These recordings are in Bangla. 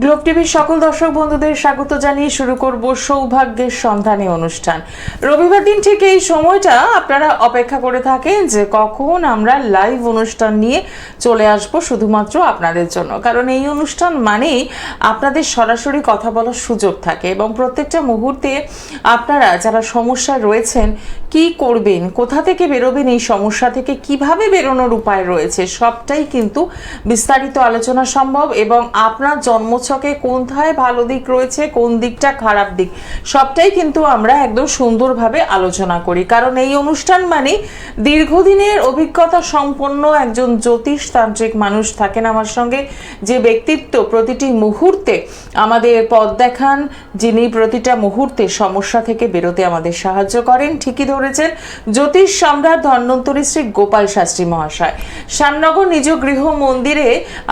গ্লোব টিভির সকল দর্শক বন্ধুদের স্বাগত জানিয়ে শুরু করব সৌভাগ্যের সন্ধানে অনুষ্ঠান। রবিবার দিন ঠিক এই সময়টা আপনারা অপেক্ষা করে থাকেন যে কখন আমরা লাইভ অনুষ্ঠান নিয়ে চলে আসব শুধুমাত্র আপনাদের জন্য, কারণ এই অনুষ্ঠান মানেই আপনাদের সরাসরি কথা বলার সুযোগ থাকে এবং প্রত্যেকটা মুহূর্তে আপনারা যারা সমস্যায় রয়েছেন, কি করবেন, কোথা থেকে বেরোবেন, এই সমস্যা থেকে কিভাবে বেরোনোর উপায় রয়েছে, সবটাই কিন্তু বিস্তারিত আলোচনা সম্ভব এবং আপনার জন্মছকে কোথায় ভালো দিক রয়েছে, কোন দিকটা খারাপ দিক, সবটাই কিন্তু আমরা একদম সুন্দরভাবে আলোচনা করি। কারণ এই অনুষ্ঠান মানে দীর্ঘদিনের অভিজ্ঞতা সম্পন্ন একজন জ্যোতিষতান্ত্রিক মানুষ থাকেন আমার সঙ্গে, যে ব্যক্তিত্ব প্রতিটি মুহূর্তে আমাদের পথ দেখান, যিনি প্রতিটা মুহূর্তে সমস্যা থেকে বেরোতে আমাদের সাহায্য করেন। ঠিকই ধরেছেন, জ্যোতিষ সম্রাট ধন্বন্তরী শ্রী গোপাল শাস্ত্রী মহাশয়। শ্যামনগর নিজ গৃহ মন্দিরে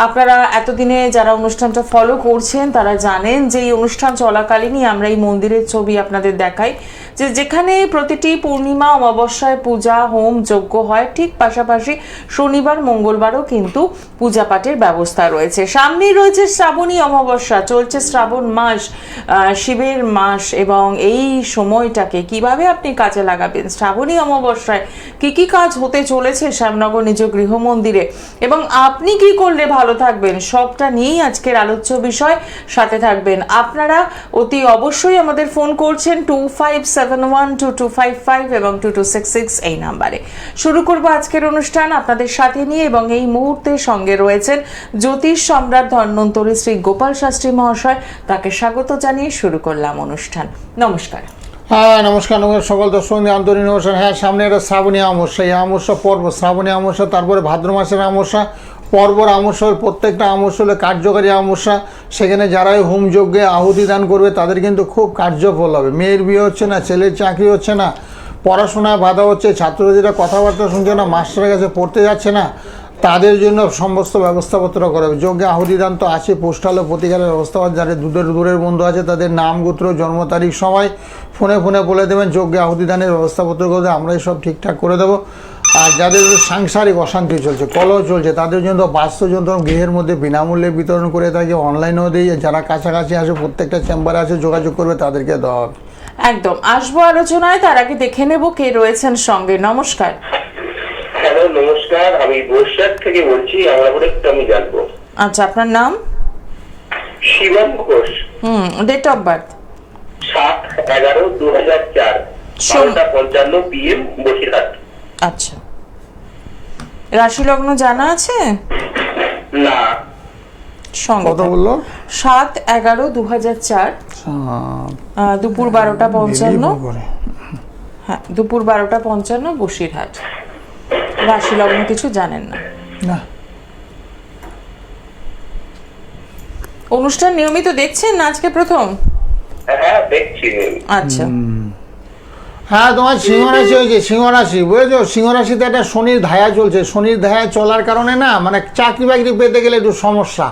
আপনারা এতদিনে যারা অনুষ্ঠানটা ফলো করছেন তারা জানেন যে এই অনুষ্ঠান চলাকালীনই আমরা এই মন্দিরের ছবি আপনাদের দেখাই, যে যেখানে প্রতিটি পূর্ণিমা অমাবস্যায় পূজা হোম যজ্ঞ হয়, ঠিক পাশাপাশি শনিবার মঙ্গলবারও কিন্তু পূজা পাঠের ব্যবস্থা রয়েছে। সামনেই রয়েছে শ্রাবণী অমাবস্যা, চলছে শ্রাবণ মাস, শিবের মাস, এবং এই সময়টাকে কিভাবে আপনি কাজে লাগাবেন, শ্রাবণী অমাবস্যায় কি কি কাজ হতে চলেছে শ্যামনগর নিজ গৃহ মন্দিরে, এবং আপনি কি করলে ভালো থাকবেন, সবটা নিয়েই আজকের আলোচ্য বিষয়। সাথে থাকবেন আপনারা, অতি অবশ্যই আমাদের ফোন করছেন 25712255 এবং 2266 এই নাম্বারে। শুরু করব আজকের অনুষ্ঠান আপনাদের সাথে নিয়ে, এবং এই মুহূর্তে সঙ্গে রয়েছেন জ্যোতিষ সম্রাট ধন্বন্তরী শ্রী গোপাল শাস্ত্রী মহাশয়। তাকে স্বাগত জানিয়ে শুরু করলাম অনুষ্ঠান। নমস্কার। হ্যাঁ, নমস্কার সকল দর্শক আন্তরিক নমস্কার। হ্যাঁ, সামনে একটা শ্রাবণী অমাবস্যা, এই অমাবস্যা পর্ব, শ্রাবণী অমাবস্যা, তারপরে ভাদ্র মাসের অমাবস্যা, পর্বর অমাবস্যা, প্রত্যেকটা অমাবস্যা হলে কার্যকারী অমাবস্যা। সেখানে যারাই হোম যজ্ঞে আহুতি দান করবে তাদের কিন্তু খুব কার্যফল হবে। মেয়ের বিয়ে হচ্ছে না, ছেলের চাকরি হচ্ছে না, পড়াশোনায় বাধা হচ্ছে, ছাত্রছাত্রীরা কথাবার্তা শুনছে না, মাস্টারের কাছে পড়তে যাচ্ছে না, তাদের জন্য সমস্ত ব্যবস্থাপত্র করা হবে। যজ্ঞে আহুতি দান তো আছে, পোস্টাল ও প্রতিকারের ব্যবস্থা, যাদের দূরের বন্ধু আছে তাদের নাম গোত্র জন্ম তারিখ সময় ফোনে বলে দেবেন, যজ্ঞে আহুতি দানের ব্যবস্থাপত্র করে আমরাই সব ঠিকঠাক করে দেবো। আর যাদের সাংসারিক অশান্তি চলছে, কলহ চলছে, তাদের জন্য বাস্তুযন্ত্র গৃহের মধ্যে বিনামূল্যে বিতরণ করে থাকি, অনলাইনেও দিই। যারা কাছাকাছি আসে, প্রত্যেকটা চেম্বারে আছে, যোগাযোগ করবে, তাদেরকে দেওয়া হবে। একদম আসবো আলোচনায়, তার আগে দেখে নেব কে রয়েছেন সঙ্গে। নমস্কার। হ্যালো, নমস্কার। আমি বৈশাখ থেকে বলছি, আমরা একটু আমি জানবো। আচ্ছা, আপনার নাম? Shibam Ghosh. Date of birth? 7/11/2004, 12:55 PM, Basirhat. আচ্ছা, রাশি লগ্ন জানা আছে? না। সঙ্গে কত বললো? 7/11/2004, দুপুর 12:55। হ্যাঁ, দুপুর 12:55, বসিরহাট। রাশি লগ্ন কিছু জানেন না? না। অনুষ্ঠান নিয়মিত দেখছেন না আজকে প্রথম? হ্যাঁ, দেখছি। আচ্ছা, হ্যাঁ, তোমার সিংহরাশি হয়েছে, সিংহরাশি, বুঝেছো? সিংহরাশিতে একটা শনির ধায়া চলছে। শনির ধায়া চলার কারণে না, মানে চাকরি বাকরি পেতে গেলে একটু সমস্যা,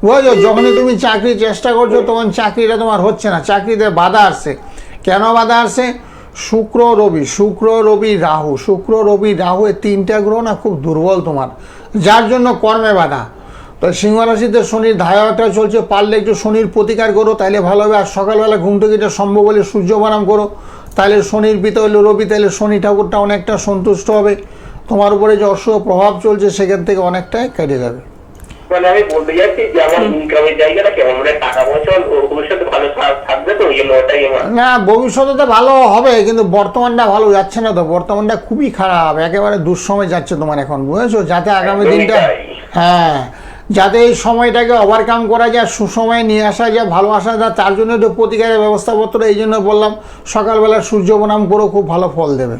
বুঝেছো? যখনই তুমি চাকরি চেষ্টা করছো তখন চাকরিটা তোমার হচ্ছে না, চাকরিতে বাধা আসছে। কেন বাধা আসছে? শুক্র রবি রাহু, এই তিনটা গ্রহ না খুব দুর্বল তোমার, যার জন্য কর্মে বাধা। তো সিংহরাশিতে শনির ধায়াটা চলছে, পারলে একটু শনির প্রতিকার করো, তাইলে ভালো হবে। আর সকালবেলা ঘুম থেকে এটা সম্ভব হলে সূর্য প্রণাম করো, তাহলে শনির পিতা হলো রবি, তাহলে শনি ঠাকুরটা অনেকটা সন্তুষ্ট হবে। তোমার উপরে যে অশুভ প্রভাব চলছে সেখান থেকে অনেকটাই কেটে যাবে। মানে আমি বলতে যাচ্ছি যে আমার ইনকামের জায়গাটা কেমন, মানে টাকা পয়সা ভবিষ্যতে ভালো থাকবে তো, ওই জন্য ওটাই আমার। না, ভবিষ্যতে তো ভালো হবে, কিন্তু বর্তমানটা ভালো যাচ্ছে না তো, বর্তমানটা খুবই খারাপ, একেবারে দুঃসময় যাচ্ছে তোমার এখন, বুঝেছো? যাতে আগামী দিনটা, হ্যাঁ, যাতে এই সময়টাকে ওভারকাম করা যায়, সুসময়ে নিয়ে আসা যায়, ভালো আসা যায়, তার জন্য তো প্রতিকারের ব্যবস্থাপত্র। এই জন্য বললাম সকালবেলা সূর্য প্রণাম করো, খুব ভালো ফল দেবে।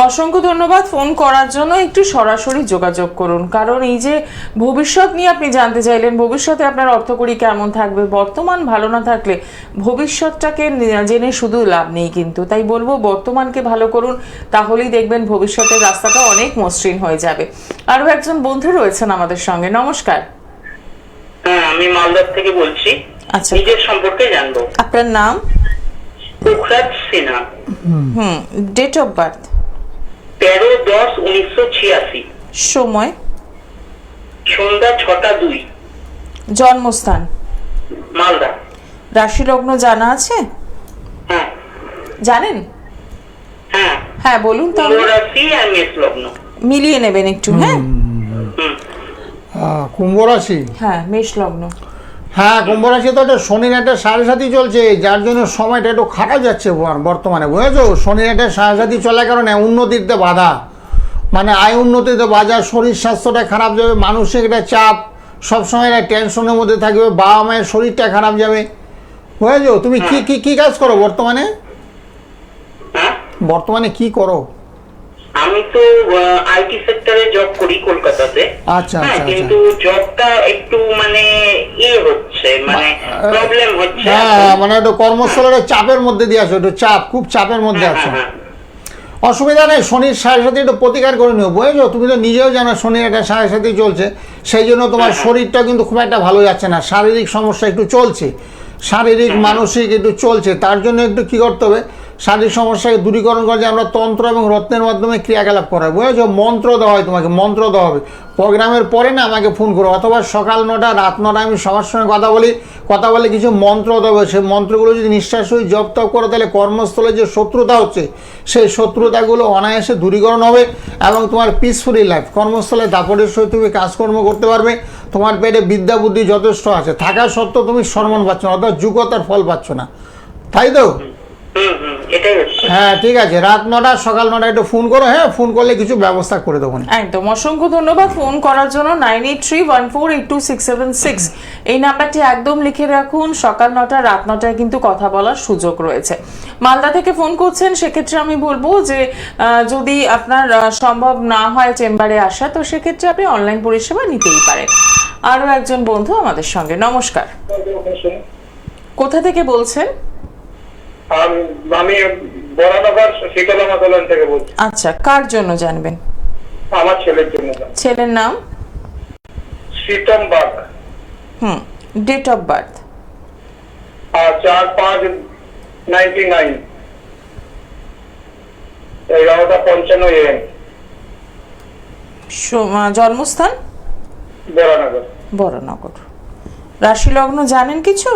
অসংখ্য ধন্যবাদ ফোন করার জন্য। একটু সরাসরি যোগাযোগ করুন, কারণ এই যে ভবিষ্যৎ নিয়ে আপনি জানতে চাইলেন, ভবিষ্যতে আপনার অর্থকড়ি কেমন থাকবে, বর্তমান ভালো না থাকলে ভবিষ্যৎটাকে জেনে শুধু লাভ নেই কিন্তু। তাই বলবো বর্তমানকে ভালো করুন, তাহলেই দেখবেন ভবিষ্যতের রাস্তাটা অনেক মসৃণ হয়ে যাবে। আরো একজন বন্ধু রয়েছেন আমাদের সঙ্গে। নমস্কার। হ্যাঁ, আমি মালদার থেকে বলছি। আচ্ছা, নিজের সম্পর্কে জানবো। আপনার নাম? Pokhraj Sinha. Date of birth? 13/10/1986, সময়? সন্ধ্যা 6টা 2। জন্মস্থান? মালদা। রাশি লগ্ন জানা আছে? হ্যাঁ জানেন? হ্যাঁ, হ্যাঁ বলুন তাহলে, কুম্ভ রাশি আর মেষ লগ্ন। মিলিয়ে নেবেন একটু। হ্যাঁ হুম। কুম্ভ রাশি। হ্যাঁ মেষ লগ্ন। হ্যাঁ, কুম্ভ রাশি তো একটা শনির একটা সাড়ে সাথী চলছে, যার জন্য সময়টা একটু খারাপ যাচ্ছে বর্তমানে, বুঝেছো? শনির একটা সাড়ে সাথী চলার কারণে উন্নতিতে বাধা, মানে আয় উন্নতিতে বাধা, শরীর স্বাস্থ্যটা খারাপ যাবে, মানসিক একটা চাপ, সবসময় একটা টেনশনের মধ্যে থাকবে, বাবা মায়ের শরীরটা খারাপ যাবে, বুঝেছো? তুমি কি কি কি কাজ করো বর্তমানে? হ্যাঁ, বর্তমানে কি করো? আমি তো আইটি সেক্টরে জব করি কলকাতাতে। আচ্ছা হ্যাঁ, আচ্ছা আচ্ছা। কিন্তু জবটা একটু মানে হচ্ছে, মানে প্রবলেম হচ্ছে। হ্যাঁ, মানে একটু কর্মস্থলের চাপের মধ্যে দিয়ে আছো, একটু চাপ, খুব চাপের মধ্যে আছো। হ্যাঁ। অসুবিধা নেই, শনির সাড়ে সাথে একটু প্রতিকার করে নিও, বুঝেছো? তুমি তো নিজেও জানো শনির একটা সাড়ে সাথে চলছে, সেই জন্য তোমার শরীরটা কিন্তু খুব একটা ভালো যাচ্ছে না, শারীরিক সমস্যা একটু চলছে, শারীরিক মানসিক একটু চলছে। তার জন্য একটু কী করতে হবে, শারীরিক সমস্যাকে দূরীকরণ করে যে আমরা তন্ত্র এবং রত্নের মাধ্যমে ক্রিয়াকলাপ করা হয়, বুঝেছো? মন্ত্র দেওয়া হয়, তোমাকে মন্ত্র দেওয়া হবে। প্রোগ্রামের পরে না আমাকে ফোন করো, অথবা সকাল 9টা রাত 9টা আমি সবার সঙ্গে কথা বলে কিছু মন্ত্র দেবে, সেই মন্ত্রগুলো যদি নিঃশ্বাস হয়ে জপ তপ করো, তাহলে কর্মস্থলে যে শত্রুতা হচ্ছে সেই শত্রুতাগুলো অনায়াসে দূরীকরণ হবে এবং তোমার পিসফুলি লাইফ, কর্মস্থলে দাপটের সহিত তুমি কাজকর্ম করতে পারবে। তোমার পেটে বিদ্যা বুদ্ধি যথেষ্ট আছে, থাকা সত্ত্বেও তুমি সম্মান পাচ্ছ না, অর্থাৎ যোগ্যতার ফল পাচ্ছ না, তাই তো? এটাই হচ্ছে। হ্যাঁ ঠিক আছে, রাত 9টা সকাল 9টা একটু ফোন করো, হ্যাঁ ফোন করলে কিছু ব্যবস্থা করে দেবো। একদম, অসংখ্য ধন্যবাদ ফোন করার জন্য। 9831482676 এই নাম্বারটি একদম লিখে রাখুন। সকাল 9টা রাত 9টায় কিন্তু কথা বলার সুযোগ রয়েছে। মালদা থেকে ফোন করছেন, সেক্ষেত্রে আমি বলবো যে যদি আপনার সম্ভব না হয় চেম্বারে আসা, তো সেক্ষেত্রে আপনি অনলাইন পরিষেবা নিতেই পারেন। আরও একজন বন্ধু আমাদের সঙ্গে। নমস্কার, কোথা থেকে বলছেন? আমি বরানগর শীতলমা কলোনি থেকে বলছি। আচ্ছা, কার জন্য জানবেন? আমার ছেলের জন্য। ছেলের নাম? Sitam Bag. Date of birth? 4/5/99, 11:55 AM। জন্মস্থান? বরানগর। বরানগর। রাশি লগ্ন জানেন কিছু?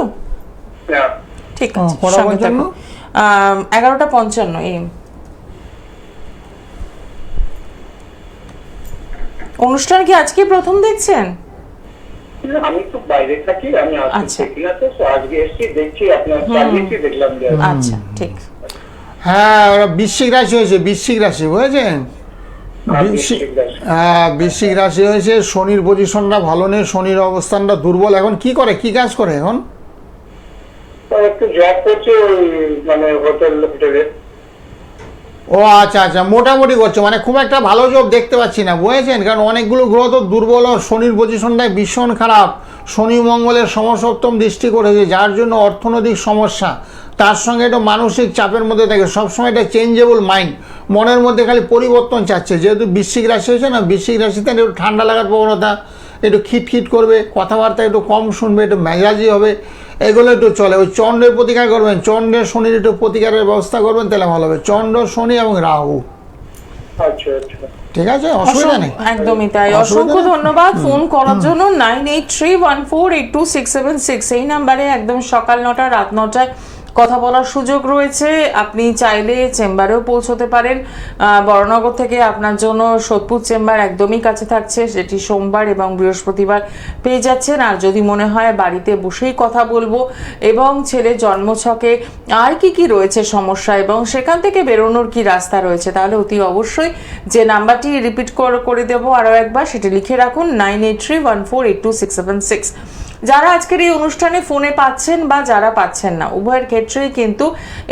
না। ঠিক আছে, কটা সঙ্গে পঞ্চান্ন? থাকুন। 11:55 AM। অনুষ্ঠান কি আজকে প্রথম দেখছেন? আমি তো বাইরে থাকি, আমি আজকে আচ্ছা। দেখি না, তো আজকে এসেছি, দেখছি আপনার সার্ভিসই দেখলাম যে। আচ্ছা ঠিক। হ্যাঁ, ওরা বৃশ্চিক রাশি হয়েছে, বৃশ্চিক রাশি, বুঝেছেন? বৃশ্চিক রাশি হয়েছে, শনির পজিশনটা ভালো নেই, শনির অবস্থানটা দুর্বল। এখন কি করে, কি কাজ করে এখন? একটু জব করছে ওই মানে হোটেলে। ও আচ্ছা আচ্ছা, মোটামুটি করছে, মানে খুব একটা ভালো জব দেখতে পাচ্ছি না, বুঝেছেন? কারণ অনেকগুলো গ্রহ তো দুর্বল, শনির পজিশনটাই ভীষণ খারাপ, শনি মঙ্গলের সমসপ্তম দৃষ্টি করেছে, যার জন্য অর্থনৈতিক সমস্যা, তার সঙ্গে একটু মানসিক চাপের মধ্যে থাকে, সবসময় একটা চেঞ্জেবল মাইন্ড, মনের মধ্যে খালি পরিবর্তন চাচ্ছে। যেহেতু বৃশ্চিক রাশি হয়েছে না, বৃশ্চিক রাশিতে একটু ঠান্ডা লাগার প্রবণতা, একটু খিটখিট করবে, কথাবার্তা একটু কম শুনবে, একটু মেজাজি হবে, এগুলো একটু চলে। ওই চন্দ্রের প্রতিকার করবেন, চন্দ্রের শনির একটু প্রতিকারের ব্যবস্থা করবেন, তাহলে ভালো হবে। চন্দ্র, শনি এবং রাহু। আচ্ছা আচ্ছা, ঠিক আছে, অসুবিধা নেই। একদমই তাই। অসংখ্য ধন্যবাদ ফোন করার জন্য। 9831482676 এই নাম্বারে একদম সকাল 9টা রাত 9টায় কথা বলার সুযোগ রয়েছে। আপনি চাইলে চেম্বারেও পৌঁছতে পারেন। বড়নগর থেকে আপনার জন্য সোদপুর চেম্বার একদমই কাছে থাকছে, সেটি সোমবার এবং বৃহস্পতিবার পেয়ে যাচ্ছেন। আর যদি মনে হয় বাড়িতে বসেই কথা বলবো এবং ছেলের জন্মছকে আর কি রয়েছে সমস্যা এবং সেখান থেকে বেরোনোর কি রাস্তা রয়েছে, তাহলে অতি অবশ্যই যে নাম্বারটি রিপিট করে দেবো আরও একবার, সেটি লিখে রাখুন 9831482676। যারা আজকের এই অনুষ্ঠানে ফোনে পাচ্ছেন বা যারা পাচ্ছেন না, উভয়ের ক্ষেত্রেই কিন্তু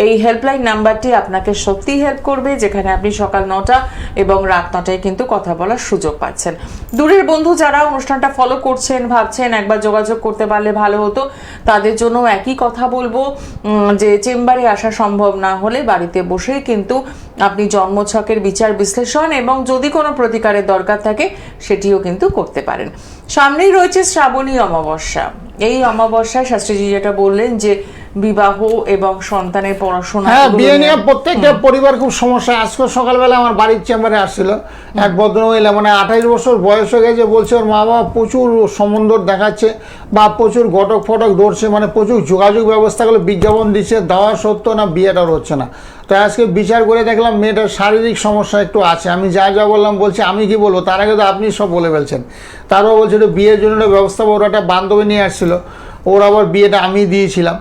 এই হেল্পলাইন নাম্বারটি আপনাকে সত্যিই হেল্প করবে, যেখানে আপনি সকাল 9টা এবং রাত 9টায় কিন্তু কথা বলার সুযোগ পাচ্ছেন। দূরের বন্ধু যারা অনুষ্ঠানটা ফলো করছেন, ভাবছেন একবার যোগাযোগ করতে পারলে ভালো হতো, তাদের জন্য একই কথা বলবো যে চেম্বারে আসা সম্ভব না হলে বাড়িতে বসেই কিন্তু আপনি জন্মছকের বিচার বিশ্লেষণ এবং যদি কোনো প্রতিকারের দরকার থাকে সেটিও কিন্তু করতে পারেন। সামনেই রয়েছে শ্রাবণী অমাবস্যা। এই অমাবস্যায় শাস্ত্রীজি যেটা বললেন যে বিবাহ এবং সন্তানের পড়াশোনা হ্যাঁ, এগুলো বিয়ে নিয়ে নিয়ে- প্রত্যেকটা পরিবার খুব সমস্যা। আজকে সকালবেলা আমার বাড়ির চেম্বারে আসছিল এক ভদ্রমহিলা, মানে 28 বছর বয়স হয়ে গেছে, বলছে ওর মা বাবা প্রচুর সম্বন্ধ দেখাচ্ছে বা প্রচুর ঘটক ফটক ধরছে, মানে প্রচুর যোগাযোগ ব্যবস্থাগুলো বিজ্ঞাপন দিচ্ছে, দেওয়া সত্ত্বেও না বিয়েটার হচ্ছে না। তো আজকে বিচার করে দেখলাম মেয়েটার শারীরিক সমস্যা একটু আছে। আমি যা বললাম, বলছে আমি কি বলবো, তার আগে তো আপনি সব বলে ফেলছেন। তারপর বলছে এটা বিয়ের জন্য একটা ব্যবস্থা, ওরা একটা বান্ধবী নিয়ে আসছিল, ওর আবার বিয়েটা আমি দিয়েছিলাম,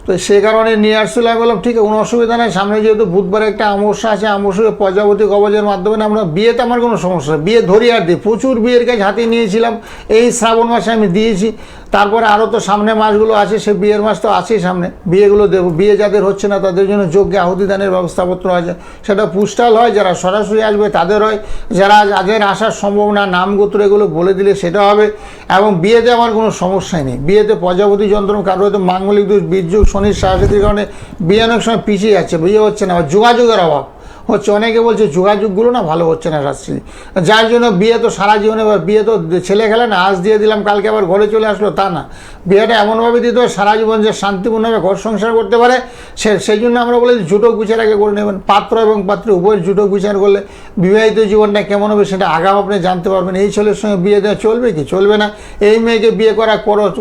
তো সে কারণে নিয়ে আসছিল। আমি বললাম ঠিক আছে, কোনো অসুবিধা নেই, সামনে যেহেতু বুধবার একটা অমাবস্যা আছে, অমাবস্যাকে প্রজাপতি কবচের মাধ্যমে না আমরা বিয়েতে আমার কোনো সমস্যা নেই, বিয়ে ধরি আর দিই, প্রচুর বিয়ের কাজ হাতে নিয়েছিলাম, এই শ্রাবণ মাসে আমি দিয়েছি। তারপরে আরও তো সামনে মাসগুলো আছে, সে বিয়ের মাস তো আছেই সামনে, বিয়েগুলো দেবো। বিয়ে যাদের হচ্ছে না তাদের জন্য যজ্ঞে আহুতি দানের ব্যবস্থাপত্র আছে, সেটা পুষ্টাল হয়, যারা সরাসরি আসবে তাদের হয়, যাদের আসার সম্ভাবনা নামগোত্র এগুলো বলে দিলে সেটা হবে। এবং বিয়েতে আমার কোনো সমস্যাই নেই, বিয়েতে প্রজাপতি যন্ত্র, কারো হয়তো মাঙ্গলিক দোষ, বীর্যুগ, শনির সাহায্যের কারণে বিয়ে অনেক সময় পিছিয়ে যাচ্ছে, বিয়ে হচ্ছে না, যোগাযোগের অভাব হচ্ছে। অনেকে বলছে যোগাযোগগুলো না ভালো হচ্ছে না শাস্ত্রী, যার জন্য বিয়ে তো সারা জীবনে, বিয়ে তো ছেলে খেলে না, আজ দিয়ে দিলাম কালকে আবার ঘরে চলে আসলো তা না, বিয়েটা এমনভাবে দিতে হয় সারা জীবন যে শান্তিপূর্ণভাবে ঘর সংসার করতে পারে, সেই জন্য আমরা বলি জুটক বিচার আগে করে নেবেন। পাত্র এবং পাত্রী উভয়ের জুটক বিচার করলে বিবাহিত জীবনটা কেমন হবে সেটা আগাম আপনি জানতে পারবেন। এই ছেলের সঙ্গে বিয়ে দেওয়া চলবে কি চলবে না, এই মেয়েকে বিয়ে করা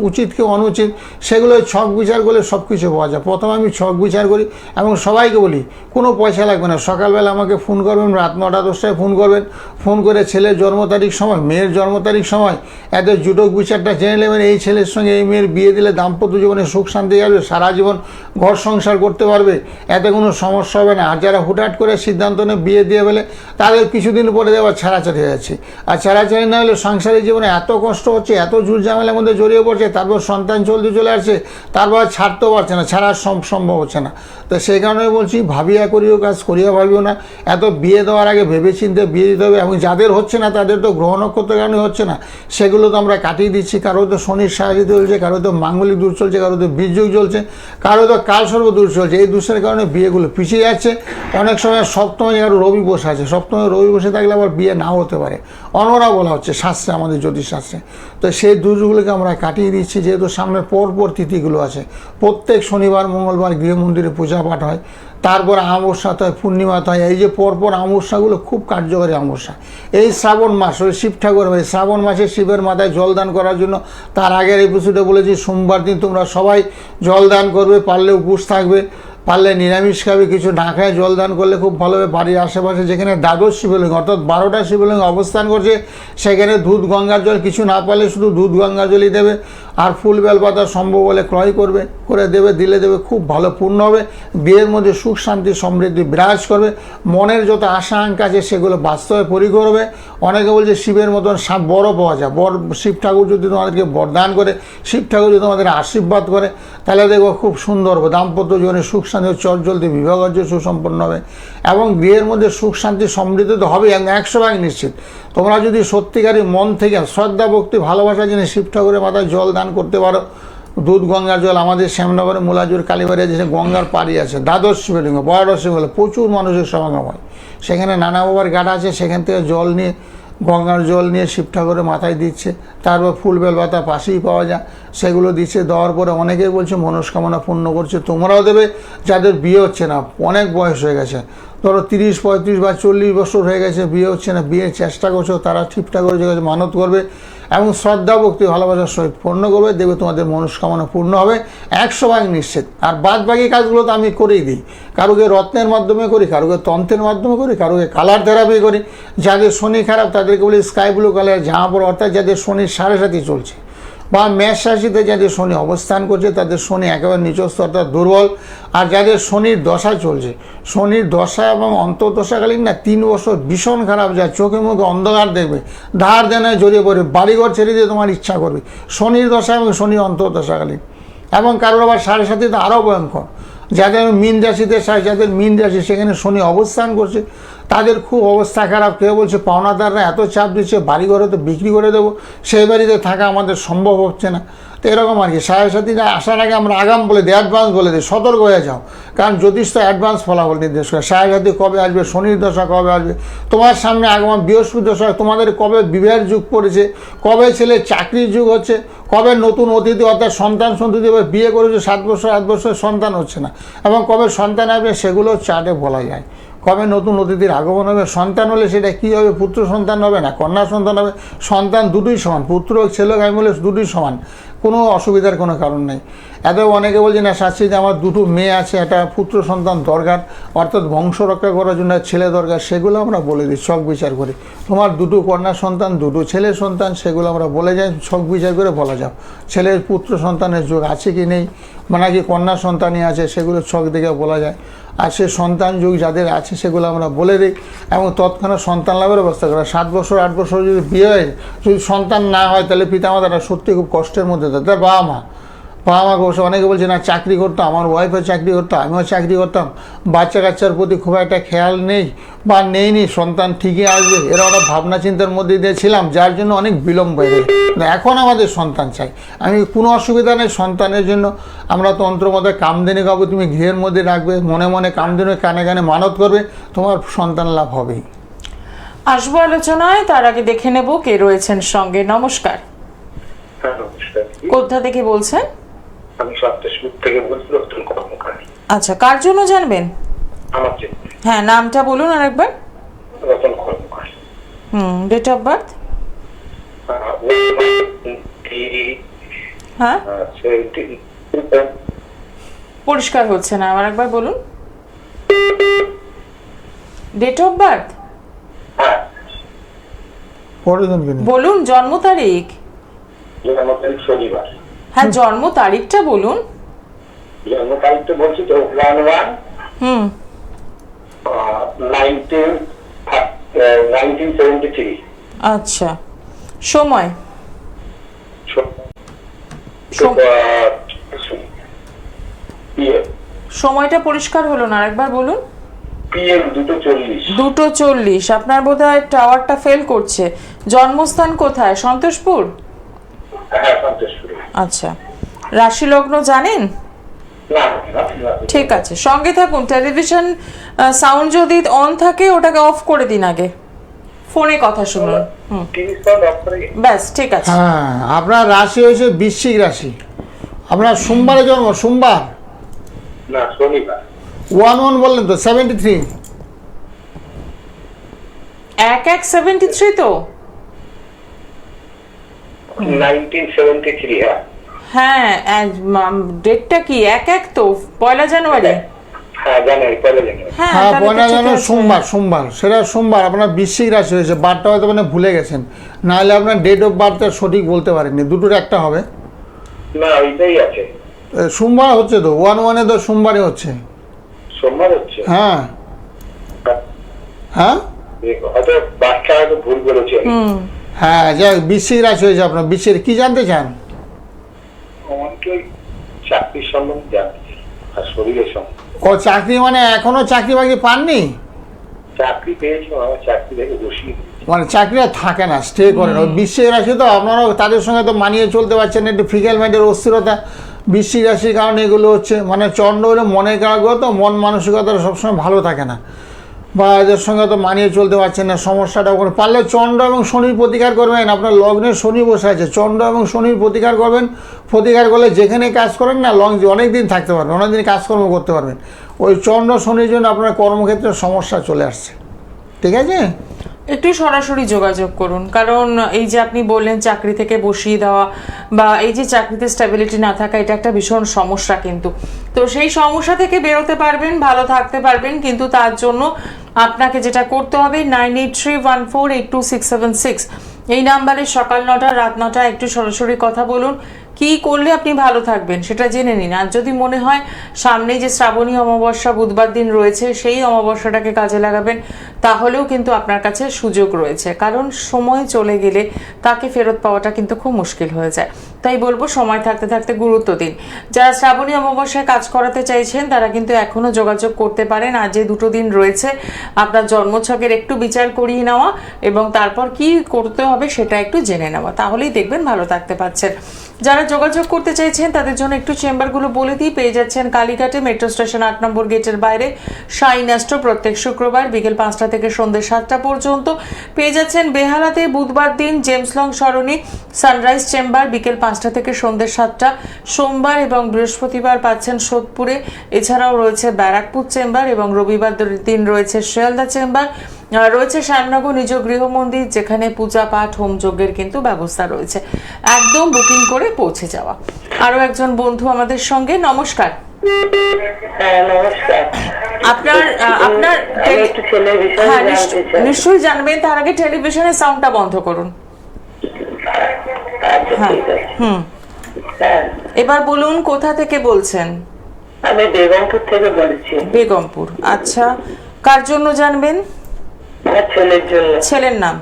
উচিত কি অনুচিত, সেগুলো ছক বিচার করলে সব কিছু পাওয়া যায়। প্রথমে আমি ছক বিচার করি এবং সবাইকে বলি কোনো পয়সা লাগবে না, সকালবেলা আমাকে ফোন করবেন, রাত 9টা 10টায় ফোন করবেন, ফোন করে ছেলের জন্ম তারিখ সময়, মেয়ের জন্ম তারিখ সময়, এদের জুটক বিচারটা জেনে নেবেন। এই ছেলের সঙ্গে এই মেয়ের বিয়ে দিলে দাম্পত্য জীবনে সুখ শান্তি আসবে, সারা জীবন ঘর সংসার করতে পারবে, এতে কোনো সমস্যা হবে না। আর যারা হুটহাট করে সিদ্ধান্ত নিয়ে বিয়ে দিয়ে ফেলে তাদের কিছুদিন পরে দেওয়া ছাড়াছাড়ি হয়ে যাচ্ছে। আর ছাড়াছাড়ি না হলে সংসারের জীবনে এত কষ্ট হচ্ছে, এত ঝুট ঝামেলার মধ্যে জড়িয়ে পড়ছে, তারপর সন্তান চলে আসছে, তারপর ছাড়তেও পারছে না, ছাড়ার সম্ভব হচ্ছে না। তো সেই কারণে বলছি ভাবিয়া করিও কাজ করিয়া ভাবিও না, এত বিয়ে দেওয়ার আগে ভেবেচিন্তে বিয়ে দিতে হবে। এবং যাদের হচ্ছে না তাদের তো গ্রহ নক্ষত্রের কারণে হচ্ছে না, সেগুলো তো আমরা কাটিয়ে দিচ্ছি। কারো তো শনির সাহায্য চলছে, কারো তো মাঙ্গলিক দূর চলছে, কারো তো বীর্যুগ চলছে, কারো তো কালসর্প দূর চলছে। এই দোষের কারণে বিয়েগুলো পিছিয়ে যাচ্ছে। অনেক সময় সপ্তমে কারো রবি বসে আছে, সপ্তমে রবি বসে থাকলে আবার বিয়ে নাও হতে পারে, অনরা বলা হচ্ছে শাস্ত্রে, আমাদের জ্যোতিষশাস্ত্রে। তো সেই দোষগুলোকে আমরা কাটিয়ে দিচ্ছি, যেহেতু সামনের পরপর তিথিগুলো আছে। প্রত্যেক শনিবার মঙ্গলবার গৃহ মন্দিরে পূজা পাঠ হয়, তারপর অমাবস্যাতে হয়, পূর্ণিমাতে হয়। এই যে পরপর অমাবস্যাগুলো খুব কার্যকরী অমাবস্যা। এই শ্রাবণ মাস, ওই শিব ঠাকুর, এই শ্রাবণ মাসে শিবের মাথায় জল দান করার জন্য তার আগের এপিসোডে বলেছি সোমবার দিন তোমরা সবাই জল দান করবে, পারলে উপোস থাকবে, পারলে নিরামিষ খাবে, কিছু না খায় জল দান করলে খুব ভালো হবে। বাড়ির আশেপাশে যেখানে দ্বাদশ শিবলিঙ্গ অর্থাৎ 12টা শিবলিঙ্গ অবস্থান করছে সেখানে দুধ গঙ্গার জল, কিছু না পারলে শুধু দুধ গঙ্গার জলই দেবে, আর ফুল বেলপাতা সম্ভব হলে ক্রয় করবে, করে দেবে, দিলে দেবে, খুব ভালো পূর্ণ হবে। বিয়ের মধ্যে সুখ শান্তি সমৃদ্ধি বিরাজ করবে, মনের যত আশা আকাঙ্ক্ষা আছে সেগুলো বাস্তবে পরিণত হবে। অনেকে বলছে শিবের মতন বড় পাওয়া যায়, শিব ঠাকুর যদি তোমাদেরকে বরদান করে, শিব ঠাকুর যদি তোমাদের আশীর্বাদ করে, তাহলে দেখো খুব সুন্দর হবে, দাম্পত্য জীবনে সুখ শান্তি চটজলদি বিবাহকার্য সুসম্পন্ন হবে এবং গৃহের মধ্যে সুখ শান্তি সমৃদ্ধি তো হবে 100% নিশ্চিত। তোমরা যদি সত্যিকারই মন থেকে শ্রদ্ধা ভক্তি ভালোবাসা জেনে শিব ঠাকুরের মাথায় জল দান করতে পারো, দুধ গঙ্গার জল, আমাদের শ্যামনগরে মুলাজুর কালীবাড়ি যে গঙ্গার পাড়ি আছে, দ্বাদশ শিবলিঙ্গ, 12টা শিবলিঙ্গ, প্রচুর মানুষের সমাগম হয়, সেখানে নানা বাবার ঘাট আছে, সেখান থেকে জল নিয়ে, গঙ্গার জল নিয়ে শিব ঠাকুরের মাথায় দিচ্ছে। তারপর ফুল বেলপাতা পাশেই পাওয়া যায়, সেগুলো দিচ্ছে। দেওয়ার পরে অনেকেই বলছে মনস্কামনা পূর্ণ করছে, তোমরাও দেবে। যাদের বিয়ে হচ্ছে না, অনেক বয়স হয়ে গেছে, ধরো 30, 35 বা 40 বছর হয়ে গেছে, বিয়ে হচ্ছে না, বিয়ের চেষ্টা করছো, তারা ঠিকঠাক করে মানত করবে এবং শ্রদ্ধা ভক্তি ভালোবাসার সহিত পূর্ণ করবে, দেখবে তোমাদের মনস্কামনা পূর্ণ হবে 100% নিশ্চিত। আর বাদ বাকি কাজগুলো তো আমি করেই দিই, কারোকে রত্নের মাধ্যমে করি, কারোকে তন্ত্রের মাধ্যমে করি, কারোকে কালার থেরাপি করি। যাদের শনি খারাপ তাদেরকে বলি স্কাই ব্লু কালার জামা পড়ো, অর্থাৎ যাদের শনির 7.5 চলছে বা মেষ রাশিতে যাদের শনি অবস্থান করছে তাদের শনি একেবারে নিচস্থ অর্থাৎ দুর্বল। আর যাদের শনির দশা চলছে, শনির দশা এবং অন্তর্দশাকালীন না 3 বছর ভীষণ খারাপ যায়, চোখে মুখে অন্ধকার দেখবে, ধার দেনায় জড়িয়ে পড়বে, বাড়িঘর ছেড়ে দিয়ে তোমার ইচ্ছা করবে, শনির দশা এবং শনির অন্তর্দশাকালীন। এবং কারোর আবার 7.5 তো আরও ভয়ঙ্কর, যাদের মীন রাশিতে, যাদের মীন রাশি সেখানে শনি অবস্থান করছে তাদের খুব অবস্থা খারাপ। কেউ বলছে পাওনাদাররা এত চাপ দিচ্ছে, বাড়ি ঘরে তো বিক্রি করে দেবো, সেই বাড়িতে থাকা আমাদের সম্ভব হচ্ছে না। তো এরকম আর কি, সাথীরা আসার আগে আমরা আগাম বলে দিই, অ্যাডভান্স বলে দিই, সতর্ক হয়ে যাও। কারণ জ্যোতিষ তো অ্যাডভান্স ফলাফল নির্দেশ করে। সাথী কবে আসবে, শনির দশা কবে আসবে, তোমার সামনে আগমন বৃহস্পতি দশা, তোমাদের কবে বিবাহের যুগ পড়েছে, কবে ছেলে চাকরির যুগ হচ্ছে, কবে নতুন অতিথি অর্থাৎ সন্তান সন্ততি বিয়ে করেছে 7 বছর 8 বছর সন্তান হচ্ছে না, এবং কবে সন্তান আসবে সেগুলো চার্টে বলা যায়। কবে নতুন অতিথির আগমন হবে, সন্তান হলে সেটা কী হবে, পুত্র সন্তান হবে না কন্যা সন্তান হবে, সন্তান দুটোই সমান, পুত্র হোক ছেলে হোক, আমি বলে দুটোই সমান, কোনো অসুবিধার কোনো কারণ নেই। এত অনেকে বলছে না শাস্ত্রী যে আমার 2টো মেয়ে আছে, একটা পুত্র সন্তান দরকার, অর্থাৎ বংশ রক্ষা করার জন্য ছেলে দরকার, সেগুলো আমরা বলে দিই ছক বিচার করে। তোমার 2টো কন্যা সন্তান 2টো ছেলে সন্তান, সেগুলো আমরা বলে যাই, ছক বিচার করে বলা যাও। ছেলের পুত্র সন্তানের যোগ আছে কি নেই, মানে কি কন্যা সন্তানই আছে, সেগুলো ছক দেখে বলা যায়। আর সে সন্তান যুগ যাদের আছে সেগুলো আমরা বলে দিই, এবং তৎক্ষণাৎ সন্তান লাভের ব্যবস্থা করা। 7 বছর 8 বছর যদি বিয়ে হয়, যদি সন্তান না হয়, তাহলে পিতামাতারা সত্যি খুব কষ্টের মধ্যে থাকে। তার বাবা মাকে বসে অনেকে বলছে না চাকরি করতো, আমার ওয়াইফও চাকরি করতো, আমিও চাকরি করতাম, বাচ্চা কাচ্চার প্রতি খুব একটা খেয়াল নেই বা নেইনি, সন্তান ঠিকই আসবে, এরা ওরা ভাবনা চিন্তার মধ্যে দিয়ে ছিলাম, যার জন্য অনেক বিলম্ব হয়ে গেছে। এখন আমাদের সন্তান চাই, আমি কোনো অসুবিধা নেই সন্তানের জন্য। আমরা তন্ত্র মতে কামধেনু খাবো, তুমি গৃহের মধ্যে রাখবে, মনে মনে কামধেনু কানে কানে মানত করবে, তোমার সন্তান লাভ হবেই। আসবো আলোচনায়, তার আগে দেখে নেব কে রয়েছেন সঙ্গে। নমস্কার, হ্যাঁ নমস্কার, কোথা থেকে বলছেন? আমি সপ্তশপুর থেকে বলছি, রতন কর্মকার। আচ্ছা, কার জন্য জানবেন? আমার জন্য। হ্যাঁ, নামটা বলুন আরেকবার। Ratan Karmakar. Date of birth? হ্যাঁ, পরিষ্কার হচ্ছে না, আবার একবার বলুন। ডেট অফ বার্থ বলুন, জন্ম তারিখ। শনিবার। হ্যাঁ, জন্ম তারিখটা বলুন। জন্ম তারিখটা বলছি তো 1973। আচ্ছা, সময়? সময়টা পরিষ্কার হলো না, আরেকবার বলুন। PM 2:40। 2:40। আপনার বোধহয় টাওয়ারটা ফেল করছে। জন্মস্থান কোথায়? সন্তোষপুর? হ্যাঁ, সন্তোষপুর। আচ্ছা, রাশি লগ্ন জানেন? না, ঠিক আছে, সঙ্গে থাকুন। টেলিভিশন সাউন্ড যদি অন থাকে ওটাকে অফ করে দিন, আগে ফোনে কথা শুনুন। ব্যাস, ঠিক আছে। হ্যাঁ, আপনার রাশি হয়েছে বৃশ্চিক রাশি। আপনার সোমবারে জন্ম, সোমবার? না, শনিবার। 1 বললেন তো, 73। 1/1/73 তো? 1973। হ্যাঁ, ডেটটা কি? 1/1 তো, 1 জানুয়ারি। হ্যাঁ, জানুয়ারি, 1 জানুয়ারি। হ্যাঁ, হ্যাঁ, তাহলে তো 1 ঠিক জানুয়ারি আছে। সোমবার, সেটা সোমবার। আপনার বৃশ্চিক রাশি হয়েছে, বারটা হয়তো মানে ভুলে গেছেন, নাহলে আপনার ডেট অফ বার্থটা সঠিক বলতে পারেননি, দুটোর একটা হবে। না, ওইটাই আছে। সোমবার হচ্ছে তো, 1 তো সোমবারই হচ্ছে। সোমবার হচ্ছে? হ্যাঁ হ্যাঁ হয়তো বাচ্চা হয়তো ভুল বলেছে। হ্যাঁ, যাই বৃশ্চিক রাশি হয়েছে আপনার। বৃশ্চিক কি জানতে চান? আমাকে চাকরির সম্বন্ধে জানতে আর শরীরের সম্বন্ধে। ও, চাকরি মানে এখনো চাকরি বাকরি পাননি? চাকরি পেয়েছি, আমার চাকরি থেকে বসিয়ে মানে চাকরিটা থাকে না, স্টে করেন। ওই বৃশ্চিক রাশি তো, আপনারাও তাদের সঙ্গে তো মানিয়ে চলতে পারছেন, একটু ফিজিক্যাল মাইন্ডের অস্থিরতা বৃশ্চিক রাশির কারণে এগুলো হচ্ছে। মানে চন্দ্র হলে মনের কারক, তো মন মানসিকতা সবসময় ভালো থাকে না, বা এদের সঙ্গে তো মানিয়ে চলতে পারছেন না, সমস্যাটা ওখানে। পারলে চন্দ্র এবং শনির প্রতিকার করবেন। আপনার লগ্নে শনি বসে আছে, চন্দ্র এবং শনির প্রতিকার করবেন। প্রতিকার করলে যেখানে কাজ করেন না, অনেক দিন থাকতে পারবেন, অনেক দিন কাজকর্ম করতে পারবেন। ওই চন্দ্র শনির জন্য আপনার কর্মক্ষেত্রে সমস্যা চলে আসছে, ঠিক আছে? একটু সরাসরি যোগাযোগ করুন, কারণ এই যে আপনি বললেন চাকরি থেকে বসিয়ে দেওয়া, বা এই যে চাকরিতে স্টেবিলিটি না থাকা, এটা একটা ভীষণ সমস্যা। কিন্তু তো সেই সমস্যা থেকে বেরোতে পারবেন, ভালো থাকতে পারবেন, কিন্তু তার জন্য আপনাকে যেটা করতে হবে 9831482676 এই নাম্বারে সকাল 9টা রাত 9টা একটু সরাসরি কথা বলুন। কি করলে আপনি ভালো থাকবেন সেটা জেনে নিন। আর যদি মনে হয় সামনে যে শ্রাবণী অমাবস্যা বুধবার দিন রয়েছে, সেই অমাবস্যাটাকে কাজে লাগাবেন, তাহলেও কিন্তু আপনার কাছে সুযোগ রয়েছে। কারণ সময় চলে গেলে তাকে ফেরত পাওয়াটা কিন্তু খুব মুশকিল হয়ে যায়। তাই বলবো সময় থাকতে থাকতে গুরুত্ব দিন। যারা শ্রাবণী অমাবস্যায় কাজ করাতে চাইছেন তারা কিন্তু এখনো যোগাযোগ করতে পারেন। আর যে 2 দিন রয়েছে আপনার জন্মছকের একটু বিচার করিয়ে নেওয়া এবং তারপর কি করতে হবে সেটা একটু জেনে নেওয়া, তাহলেই দেখবেন ভালো থাকতে পারছেন। যারা যোগাযোগ করতে চাইছেন তাদের জন্য একটু চেম্বারগুলো বলে দিই। পেয়ে যাচ্ছেন কালীঘাটে মেট্রো স্টেশন 8 নম্বর গেটের বাইরে শাইন অ্যাস্ট্রো প্রত্যেক শুক্রবার বিকেল 5টা থেকে সন্ধ্যে 7টা পর্যন্ত। পেয়ে যাচ্ছেন বেহালাতে বুধবার দিন জেমস লং সরণি সানরাইজ চেম্বার বিকেল 5টা থেকে সন্ধ্যে 7টা। সোমবার এবং বৃহস্পতিবার পাচ্ছেন সোদপুরে, এছাড়াও রয়েছে ব্যারাকপুর চেম্বার এবং রবিবার দিন রয়েছে শিয়ালদা চেম্বার। রয়েছে শ্যামনগর নিজ গৃহ মন্দির, যেখানে পূজা পাঠ হোম যজ্ঞের কিন্তু ব্যবস্থা রয়েছে। একদম বুকিং করে পৌঁছে যাওয়া। আরো একজন বন্ধু আমাদের সঙ্গে, নমস্কার। হ্যাঁ নমস্কার। আপনার আপনার আমি একটু ছেলের বিষয়ে হ্যাঁ জানতে চাই। নিশ্চয়ই জানবেন, তার আগে টেলিভিশনের সাউন্ডটা বন্ধ করুন। আচ্ছা হ্যাঁ ঠিক আছে। হ্যাঁ, এবার বলুন কোথা থেকে বলছেন? আমি বেগমপুর থেকে বলছি। বেগমপুর, আচ্ছা। কার জন্য জানবেন? আমার ছেলের জন্য। ছেলের নাম?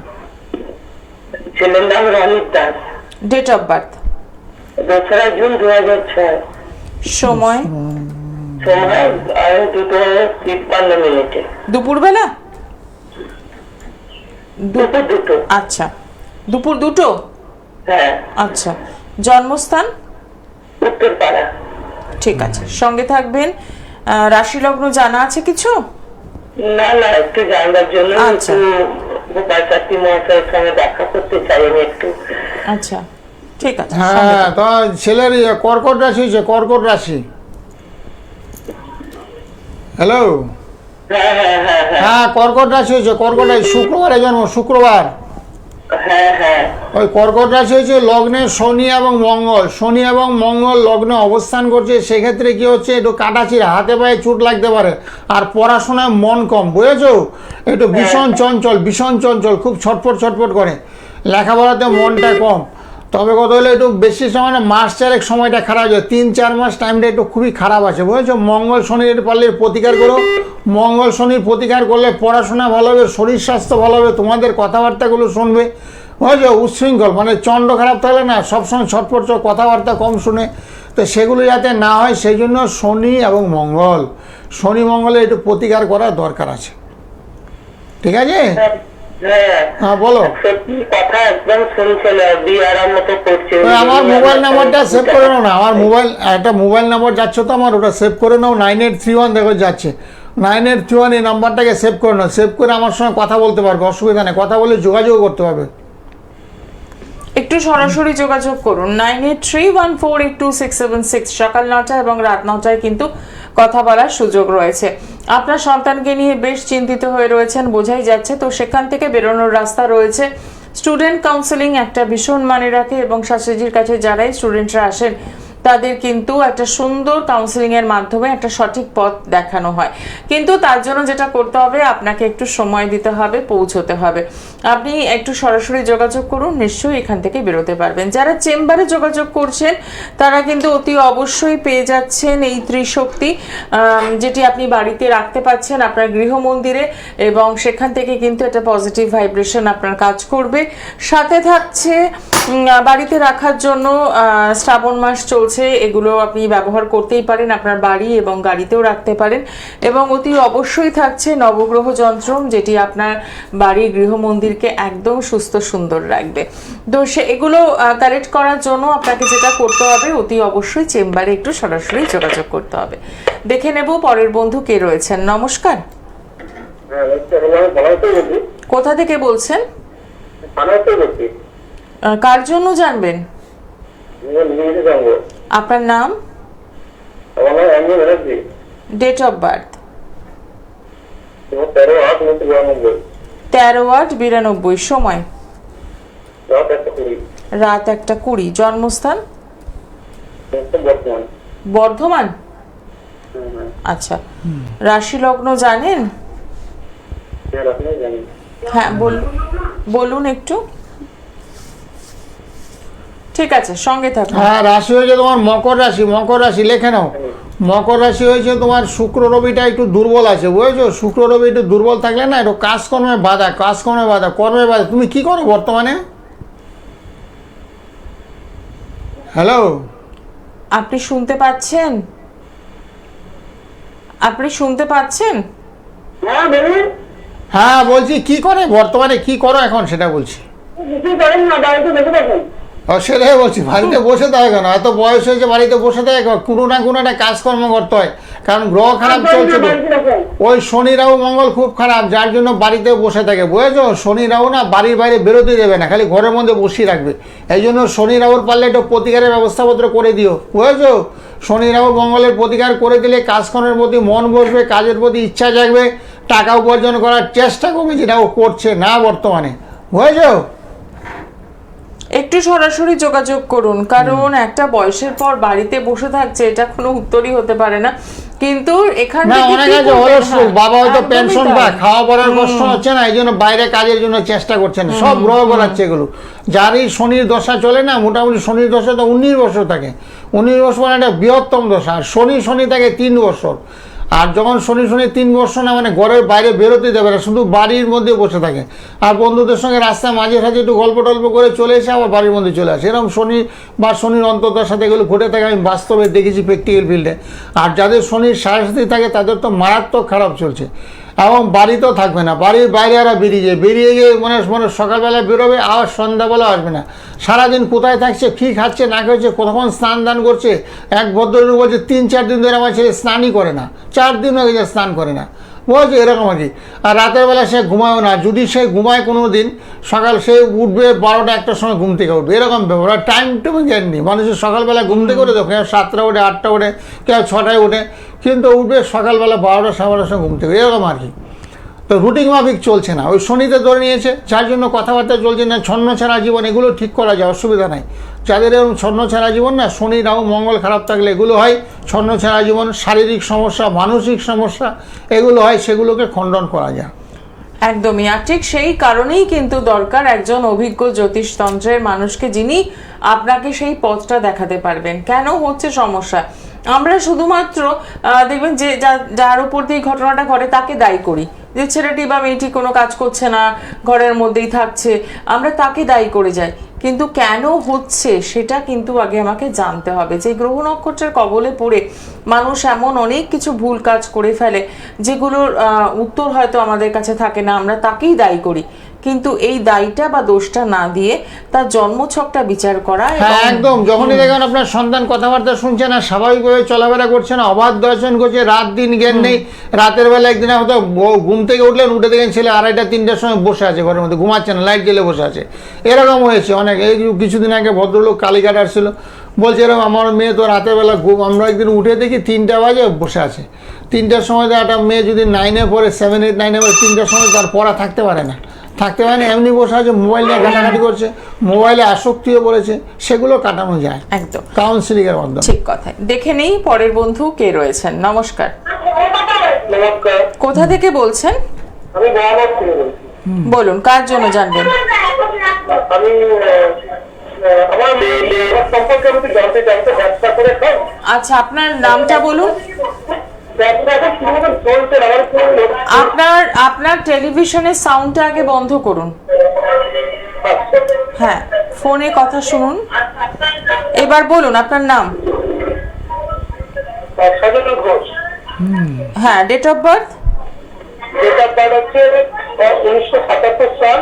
ছেলের নাম Ronit Das. Date of birth? 2রা জুন 2006। সময়? সময় 2:53 দুপুরবেলা? দুপুর 2। আচ্ছা, দুপুর 2টো? হ্যাঁ। আচ্ছা, জন্মস্থান? উত্তরপাড়া। ঠিক আছে, সঙ্গে থাকবেন। রাশি লগ্ন জানা আছে কিছু? না না, একটু জানবার জন্য আচ্ছা। একটু গোপাল চাকরি মহাশয়ের সঙ্গে দেখা করতে চাই আমি একটু। আচ্ছা ঠিক আছে। হ্যাঁ, তো ছেলের কর্কট রাশি হয়েছে, কর্কট রাশি। হ্যালো, হ্যাঁ হ্যাঁ হ্যাঁ হ্যাঁ হ্যাঁ কর্কট রাশি হয়েছে, কর্কট রাশি, শুক্রবারে জন্ম, শুক্রবার। হ্যাঁ হ্যাঁ। ওই কর্কট রাশি হয়েছে লগ্নে শনি এবং মঙ্গল, শনি এবং মঙ্গল লগ্নে অবস্থান করছে। সেক্ষেত্রে কি হচ্ছে, একটু কাটাছিড়া, হাতে পায়ে চোট লাগতে পারে। আর পড়াশোনায় মন কম, বুঝেছো? একটু ভীষণ চঞ্চল, ভীষণ চঞ্চল, খুব ছটফট ছটফট করে, লেখাপড়াতে মনটা কম। তবে কথা হলো একটু বেশি সময় না, মাস 4 সময়টা খারাপ যায়, 3-4 মাস টাইমটা একটু খুবই খারাপ আছে, বুঝেছো? মঙ্গল শনির একটু পারলে প্রতিকার করো। মঙ্গল শনির প্রতিকার করলে পড়াশোনা ভালো হবে, শরীর স্বাস্থ্য ভালো হবে, তোমাদের কথাবার্তাগুলো শুনবে, বুঝেছো? উচ্ছৃঙ্খল মানে চন্ড খারাপ থাকলে না, সবসময় ছটফট কথাবার্তা কম শুনে, তো সেগুলো যাতে না হয় সেই জন্য শনি এবং মঙ্গল, শনি মঙ্গলে একটু প্রতিকার করার দরকার আছে। ঠিক আছে? হ্যাঁ হ্যাঁ বলো। সত্যি কথা একদম শুনছে না, বিয়ারার মতো করছে। ওই আমার মোবাইল নাম্বারটা সেভ করে নাও না, আমার মোবাইল একটা মোবাইল নাম্বার যাচ্ছে তো আমার, ওটা সেভ করে নাও, 9831 দেখো যাচ্ছে, 9831 এই নাম্বারটাকে সেভ করে নাও। সেভ করে আমার সঙ্গে কথা বলতে পারবে, অসুবিধা নেই, কথা বলে যোগাযোগ করতে পারবে। একটু সরাসরি যোগাযোগ করুন 9831482676। সকাল 9টা এবং রাত 9টায় কিন্তু কথা বলার সুযোগ রয়েছে। আপনার সন্তানকে নিয়ে বেশ চিন্তিত হয়ে রয়েছেন, বোঝাই যাচ্ছে, তো সেখান থেকে বেরোনোর রাস্তা রয়েছে। স্টুডেন্ট কাউন্সেলিং একটা ভীষণ মানে রাখে এবং শাস্ত্রীজির কাছে যারাই স্টুডেন্টরা আসেন তাদের কিন্তু একটা সুন্দর কাউন্সেলিং এর মাধ্যমে একটা সঠিক পথ দেখানো হয়। কিন্তু তার জন্য যেটা করতে হবে, আপনাকে একটু সময় দিতে হবে, পৌঁছতে হবে। আপনি একটু সরাসরি যোগাযোগ করুন, নিশ্চয়ই এখান থেকে বেরোতে পারবেন। যারা চেম্বারে যোগাযোগ করছেন তারা কিন্তু অতি অবশ্যই পেয়ে যাচ্ছেন এই ত্রিশক্তি, যেটি আপনি বাড়িতে রাখতে পারছেন আপনার গৃহ মন্দিরে, এবং সেখান থেকে কিন্তু একটা পজিটিভ ভাইব্রেশন আপনার কাজ করবে। সাথে থাকছে বাড়িতে রাখার জন্য শ্রাবণ মাস চলছে, এগুলো আপনি ব্যবহার করতেই পারেন, আপনার বাড়ি এবং গাড়িতেও রাখতে পারেন। এবং অতি অবশ্যই থাকছে নবগ্রহ যন্ত্র, যেটি আপনার বাড়ি গৃহ মন্দিরকে একদম সুস্থ সুন্দর রাখবে। তো এগুলো কালেক্ট করার জন্য আপনাকে যেটা করতে হবে, অতি অবশ্যই চেম্বারে একটু সরাসরি যোগাযোগ করতে হবে। দেখে নেব পরের বন্ধু কে রয়েছেন। নমস্কার, কোথা থেকে বলছেন? কার জন্য জানবেন? আপনার নাম, ডেট অফ বার্থ? 13/8/92। সময়? রাত 1:20। জন্মস্থান? বর্ধমান। আচ্ছা, রাশি লগ্ন জানেন? হ্যাঁ বলুন একটু। ঠিক আছে, সঙ্গে থাকুন। হ্যাঁ, রাশি হয়েছে তোমার মকর রাশি, মকর রাশি লেখে নাও। মকর রাশি হয়েছে তোমার, শুক্র রবিটা একটু দুর্বল আছে, বুঝেছো? শুক্র রবি একটু দুর্বল থাকলে না একটু কাজকর্মে বাধা, কাজকর্মে বাধা, কর্মে বাধা। তুমি কি করো বর্তমানে? হ্যালো, আপনি শুনতে পাচ্ছেন? আপনি শুনতে পাচ্ছেন? হ্যাঁ বলুন। হ্যাঁ বলছি কি করে বর্তমানে কি করো এখন সেটা বলছি। কিছু করেন না, বাড়িতে বসে থাকুন। ও সেটাই বলছি, বাড়িতে বসে থাকে কেন? এত বয়স হয়েছে বাড়িতে বসে থাকে কেন? কোনো না কোনো একটা কাজকর্ম করতে হয়, কারণ গ্রহ খারাপ চলছে তো। বাড়িতে থাকুন। ওই শনি রাহু মঙ্গল খুব খারাপ, যার জন্য বাড়িতে বসে থাকে, বুঝেছো? শনি রাহু না বাড়ির বাইরে বেরোতে দেবে না, খালি ঘরের মধ্যে বসিয়ে রাখবে। এই জন্য শনি রাহুর পারলে একটু প্রতিকারের ব্যবস্থাপত্র করে দিও, বুঝেছো? শনি রাহু মঙ্গলের প্রতিকার করে দিলে কাজকর্মের প্রতি মন বসবে, কাজের প্রতি ইচ্ছা জাগবে, টাকা উপার্জন করার চেষ্টা করবে, যেটা ও করছে না বর্তমানে, বুঝেছো? একটু সরাসরি যোগাযোগ করুন, কারণ একটা বয়সের পর বাড়িতে বসে থাকছে, এটা কোনো উত্তরই হতে পারে না। কিন্তু এখান না, থেকে অনেক কি আছে করবেন? অলস, হ্যাঁ, বাবা হয়তো একদমই পেনশন তাই। পায়, খাওয়া পড়ার কষ্ট হচ্ছে না, এই জন্য বাইরে কাজের জন্য চেষ্টা করছে না, সব গ্রহ করাচ্ছে এগুলো। যারই শনির দশা চলে না, মোটামুটি শনির দশা তো 19 বছর থাকে, 19 বছর মানে একটা বৃহত্তম দশা। আর শনি থাকে 3 বছর। আর যখন শনি 3 বছর না, মানে ঘরের বাইরে বেরোতে দেবে না, শুধু বাড়ির মধ্যে বসে থাকে। আর বন্ধুদের সঙ্গে রাস্তায় মাঝে সাঝে একটু গল্প টল্প করে চলে এসে আবার বাড়ির মধ্যে চলে আসে। এরকম শনি বা শনির অন্তর্দশার সাথে এগুলো ঘটে থাকে, আমি বাস্তবে দেখেছি প্র্যাকটিক্যাল ফিল্ডে। আর যাদের শনির সাড়ে থাকে তাদের তো মারাত্মক খারাপ চলছে, এবং বাড়িতেও থাকবে না, বাড়ির বাইরে এরা বেরিয়ে গিয়ে মানে সকালবেলা বেরোবে, আবার সন্ধ্যাবেলা আসবে না। সারাদিন কোথায় থাকছে, কী খাচ্ছে না খাচ্ছে, কতক্ষণ স্নান দান করছে। এক ভদ্রলোক বলছে 3-4 দিন ধরে আমার ছেলে স্নানই করে না, 4 দিন হয়ে গেছে স্নান করে না, বলছে এরকম আর কি। আর রাতের বেলা সে ঘুমায়ও না, যদি সে ঘুমায় কোনো দিন, সকাল সে উঠবে 12টা-1টার সময় ঘুম থেকে উঠবে, এরকম ব্যাপার। আর টাইম টেবিল জ্ঞাননি মানুষের, সকালবেলা ঘুম থেকে উঠে, তো কেউ 7টা ওঠে, 8টা ওঠে, কেউ 6টায় ওঠে, কিন্তু উঠবে সকালবেলা 12টা-12টার সময় ঘুম থেকে, এরকম আর কি। তো রুটিন মাফিক চলছে না, ওই শনিতে ধরে নিয়েছে, যার জন্য কথাবার্তা চলছে না, ছন্ন ছাড়া জীবন, এগুলো ঠিক করা যায়, অসুবিধা নাই। যাদের এরকম ছন্ন ছাড়া জীবন না, শনি রাহু মঙ্গল খারাপ থাকলে এগুলো হয়, ছন্ন ছাড়া জীবন, শারীরিক সমস্যা, মানসিক সমস্যা এগুলো হয়, সেগুলোকে খণ্ডন করা যায়। একদমই। আর ঠিক সেই কারণেই কিন্তু দরকার একজন অভিজ্ঞ জ্যোতিষতন্ত্রের মানুষকে, যিনি আপনাকে সেই পথটা দেখাতে পারবেন। কেন হচ্ছে সমস্যা, আমরা শুধুমাত্র দেখবেন যে যার উপর দিয়ে ঘটনাটা ঘটে তাকে দায়ী করি, যে ছেলেটি বা মেয়েটি কোনো কাজ করছে না, ঘরের মধ্যেই থাকছে, আমরা তাকে দায়ী করে যাই। কিন্তু কেন হচ্ছে সেটা কিন্তু আগে আমাকে জানতে হবে। যে গ্রহ নক্ষত্রের কবলে পড়ে মানুষ এমন অনেক কিছু ভুল কাজ করে ফেলে, যেগুলোর উত্তর হয়তো আমাদের কাছে থাকে না, আমরা তাকেই দায়ী করি। কিন্তু এই দায়ীটা বা দোষটা না দিয়ে তার জন্মছকটা বিচার করা। হ্যাঁ একদম, যখনই দেখেন আপনার সন্তান কথাবার্তা শুনছে না, স্বাভাবিকভাবে চলাফেরা করছে না, অবাধ্য আচরণ করছে, রাত দিন জ্ঞান নেই, রাতের বেলা একদিন হয়তো ঘুম থেকে উঠলেন, উঠে দেখেন ছেলে 2:30-3টার সময় বসে আছে ঘরের মধ্যে, ঘুমাচ্ছে না, লাইট জ্বেলে বসে আছে, এরকম হয়েছে অনেক। এই কিছুদিন আগে ভদ্রলোক কালীঘাট আসছিল, বলছে এরকম আমার মেয়ে তো রাতের বেলা আমরা একদিন উঠে দেখি 3টা বাজে বসে আছে। 3টার সময় একটা মেয়ে যদি 9-এ পড়ে, 7, 8, 9-এ পড়ে, 3টার সময় তার পড়া থাকতে পারে না, এমনি বসে আছে, মোবাইল নিয়ে ঘাটাঘাটি করছে, মোবাইলে আসক্তিও বলেছে, সেগুলো কাটানো যায় একদম কাউন্সিলিং এর মাধ্যমে। ঠিক কথা। দেখে নেই পরের বন্ধু কে রয়েছেন। নমস্কার, নমস্কার, কোথা থেকে বলছেন? আমি মহারাজ থেকে বলছি। বলুন, কার জন্য জানবেন? আমি আমার মেয়ের সম্পর্কে আমি একটু জানতে চাইছি, ব্যবসা করে খাই। আচ্ছা, আপনার নামটা বলুন। ব্যবসা এখন কিরকম চলছে আমার কোনো আপনার টেলিভিশনের সাউন্ডটা আগে বন্ধ করুন। হ্যাঁ, ফোনে কথা শুনুন। এবার বলুন আপনার নাম। সাজানো ঘোষ। হ্যাঁ, date of birth. Date of birth হচ্ছে 1977 সাল,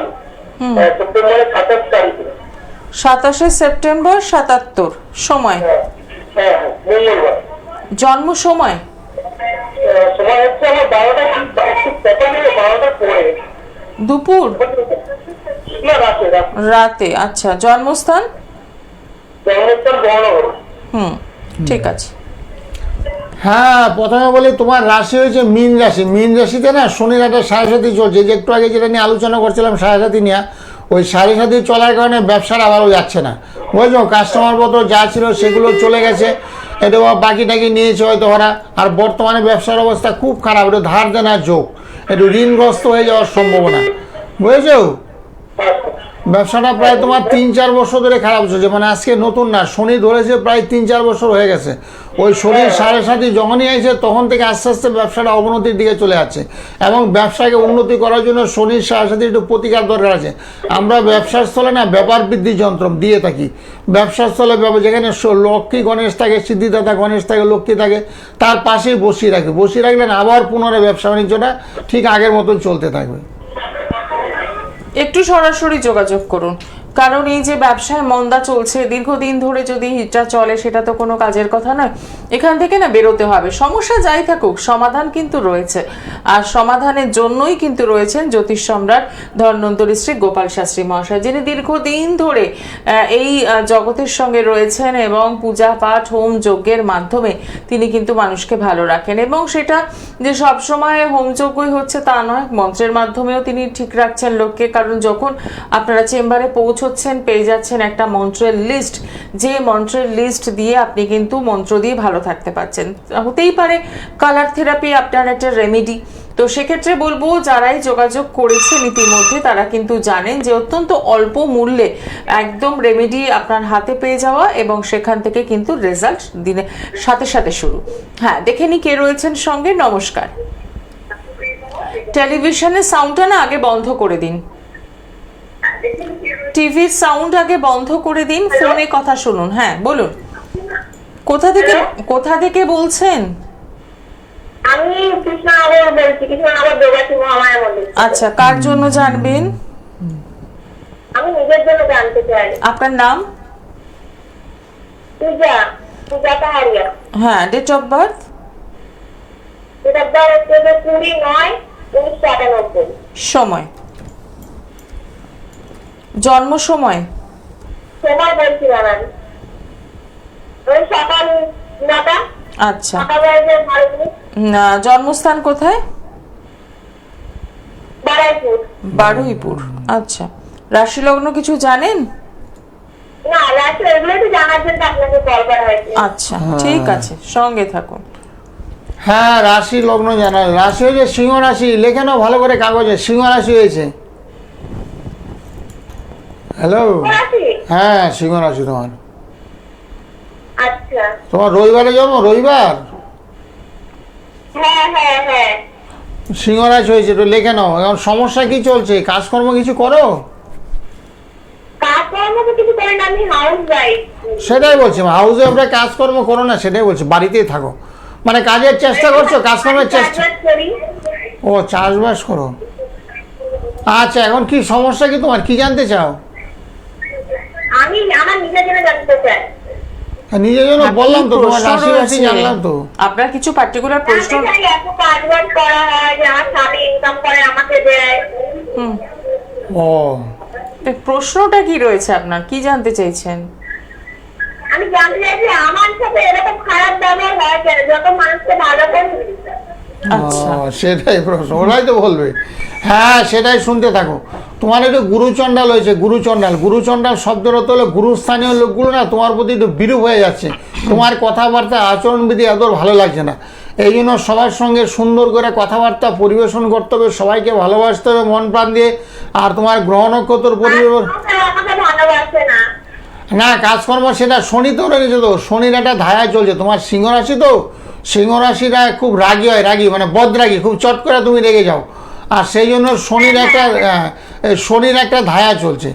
সেপ্টেম্বরের 27 তারিখে। 27শে সেপ্টেম্বর 77। সময়? হ্যাঁ, মঙ্গলবার। জন্ম সময়? সময় হচ্ছে আমার 12টার পরে। দুপুর? না, রাতে। রাতে। আচ্ছা, জন্মস্থান? জন্মস্থান বহনগর। ঠিক আছে। হ্যাঁ, প্রথমে বলি তোমার রাশি হয়েছে মীন রাশি। মীন রাশিতে না শনির একটা সাড়ে চলছে, যে একটু আগে যেটা নিয়ে আলোচনা করছিলাম সাড়ে নিয়ে, ওই সাড়ে চলার কারণে ব্যবসার আবারও যাচ্ছে না, বুঝছো? কাস্টমার পত্র যা ছিল সেগুলো চলে গেছে, এটা বাকি টাকি নিয়েছে হয়তো ওরা। আর বর্তমানে ব্যবসার অবস্থা খুব খারাপ, একটু ধার দেনার যোগ, একটু ঋণগ্রস্ত হয়ে যাওয়ার সম্ভাবনা, বুঝেছো? ব্যবসাটা প্রায় তোমার 3-4 বছর ধরে খারাপ চলছে, মানে আজকে নতুন না, শনি ধরেছে প্রায় 3-4 বছর হয়ে গেছে। ওই শনির সাড়ে সাথে যখনই আসে তখন থেকে আস্তে আস্তে ব্যবসাটা অবনতির দিকে চলে যাচ্ছে, এবং ব্যবসাকে উন্নতি করার জন্য শনির সাড়ে সাথে একটু প্রতিকার দরকার আছে। আমরা ব্যবসার স্থলে না ব্যাপার বৃদ্ধি যন্ত্র দিয়ে থাকি। ব্যবসার স্থলে যেখানে লক্ষ্মী গণেশ থাকে, সিদ্ধিদাতা গণেশ থাকে, লক্ষ্মী থাকে, তার পাশেই বসিয়ে রাখলে না আবার পুনরায় ব্যবসা বাণিজ্যটা ঠিক আগের মতন চলতে থাকবে। একটু সরাসরি যোগাযোগ করুন, কারণ এই যে ব্যবসায় মন্দা চলছে দীর্ঘদিন ধরে, যদি হিটটা চলে সেটা তো কোনো কাজের কথা নয়। এখান থেকে না বেরোতে হবে। সমস্যা যাই থাকুক, সমাধান কিন্তু রয়েছে, আর সমাধানের জন্যই কিন্তু রয়েছেন জ্যোতিষ সম্রাট ধন্বন্তরী শ্রী গোপাল শাস্ত্রী মহাশয়, যিনি দীর্ঘদিন ধরে এই জগতের সঙ্গে রয়েছেন, এবং পূজা পাঠ হোম যজ্ঞের মাধ্যমে তিনি কিন্তু মানুষকে ভালো রাখেন। এবং সেটা যে সবসময় হোম যজ্ঞই হচ্ছে তা নয়, মন্ত্রের মাধ্যমেও তিনি ঠিক রাখছেন লোককে। কারণ যখন আপনারা চেম্বারে পৌঁছচ্ছেন, পেয়ে যাচ্ছেন একটা মন্ত্রের লিস্ট, যে মন্ত্রের লিস্ট দিয়ে আপনি কিন্তু মন্ত্র দিয়ে ভালো থাকতে পারছেন। হতেই পারে কালার থেরাপি আপনার একটা রেমেডি। তো সেক্ষেত্রে বলবো, যারাই যোগাযোগ করেছেন ইতিমধ্যে তারা কিন্তু জানেন যে অত্যন্ত অল্প মূল্যে একদম রেমেডি আপনার হাতে পেয়ে যাওয়া, এবং সেখান থেকে কিন্তু রেজাল্ট দিনের সাথে সাথে শুরু। হ্যাঁ, দেখে নি কে রয়েছেন সঙ্গে। নমস্কার। টেলিভিশনের সাউন্ডটা না আগে বন্ধ করে দিন, টিভির সাউন্ড আগে বন্ধ করে দিন, ফোনে কথা শুনুন। হ্যাঁ বলুন, কোথা থেকে বলছেন? আমি কৃষ্ণনগর বলছি, কৃষ্ণনগর দেবাশী মহামায়া মন্দির। আচ্ছা, কার জন্য জানবেন? আমি নিজের জন্য জানতে চাই। আপনার নাম? পূজা কাহারিয়া। হ্যাঁ, date of birth? Date of birth হচ্ছে 20/9/1998। সময়? জন্ম সময়? সময় বলছি জানান, ওই সকাল 9টা। আচ্ছা, 9টা বাজে 12 মিনিট। না, জন্মস্থান কোথায়? বারুইপুর। বারুইপুর। আচ্ছা, রাশি লগ্ন কিছু জানেন? না, রাশি এগুলো তো জানার জন্য আপনাকে কল করা হয়েছে। আচ্ছা, ঠিক আছে, সঙ্গে থাকুন। হ্যাঁ, রাশি লগ্ন জানা। রাশি হয়েছে সিংহ রাশি, লেখে নাও ভালো করে কাগজে, সিংহ রাশি হয়েছে। হ্যালো, রাশি? হ্যাঁ সিংহ রাশি তোমার। আচ্ছা। তোমার রবিবারে জন্ম? রবিবার? হ্যাঁ হ্যাঁ হ্যাঁ। সিংহ রাশি হয়েছে, তো লেখে নাও। এখন সমস্যা কি চলছে? কাজকর্ম কিছু করো? কাজকর্ম তো কিছু করেন, আমি হাউস ওয়াইফ। সেটাই বলছি, হাউসে আমরা কাজকর্ম করো না, সেটাই বলছি, বাড়িতেই থাকো, মানে কাজের চেষ্টা করছো, কাজকর্মের চেষ্টা। চাষবাস করি। ও, চাষবাস করো। আচ্ছা, এখন কি সমস্যা কি তোমার, কি জানতে চাও? আমি আমার নিজের জন্য জানতে চাই। নিজের জন্য বললাম তো, তোমার প্রশ্ন রাশি রাশি রয়েছে। জানলাম তো। আপনার কিছু পার্টিকুলার প্রশ্ন? জানতে চাই এত কাজবাজ করা হয় যে আমার স্বামী ইনকাম করে আমাকে দেয়। হুম, ও, প্রশ্নটা কি রয়েছে আপনার, কি জানতে চাইছেন? আমি জানতে চাইছি আমার সাথে এরকম খারাপ ব্যবহার হয় কেন, যত মানুষকে ভালো করি। আচ্ছা, ও, সেটাই প্রশ্ন, ওরাই তো বলবে। হ্যাঁ, সেটাই শুনতে থাকো। তোমার একটু গুরুচণ্ডাল হয়েছে, গুরুচণ্ডাল শব্দের অর্থ হলো গুরুস্থানীয় লোকগুলো না তোমার প্রতি একটু বিরূপ হয়ে যাচ্ছে, তোমার কথাবার্তা আচরণবিধি এত ভালো লাগছে না। এই জন্য সবার সঙ্গে সুন্দর করে কথাবার্তা পরিবেশন করতে হবে, সবাইকে ভালোবাসতে হবে মন প্রাণ দিয়ে। আর তোমার গ্রহ নক্ষত্র পরিবেশন আমাকে ভালোবাসে না। না, কাজকর্ম সেটা শনি তো রয়েছে, তো শনির একটা ধায়া চলছে। তোমার সিংহ রাশি তো, সিংহ রাশিটা খুব রাগী হয়, মানে বদরাগী, খুব চট করে তুমি রেগে যাও। আর সেই জন্য শনির একটা ধায়া চলছে।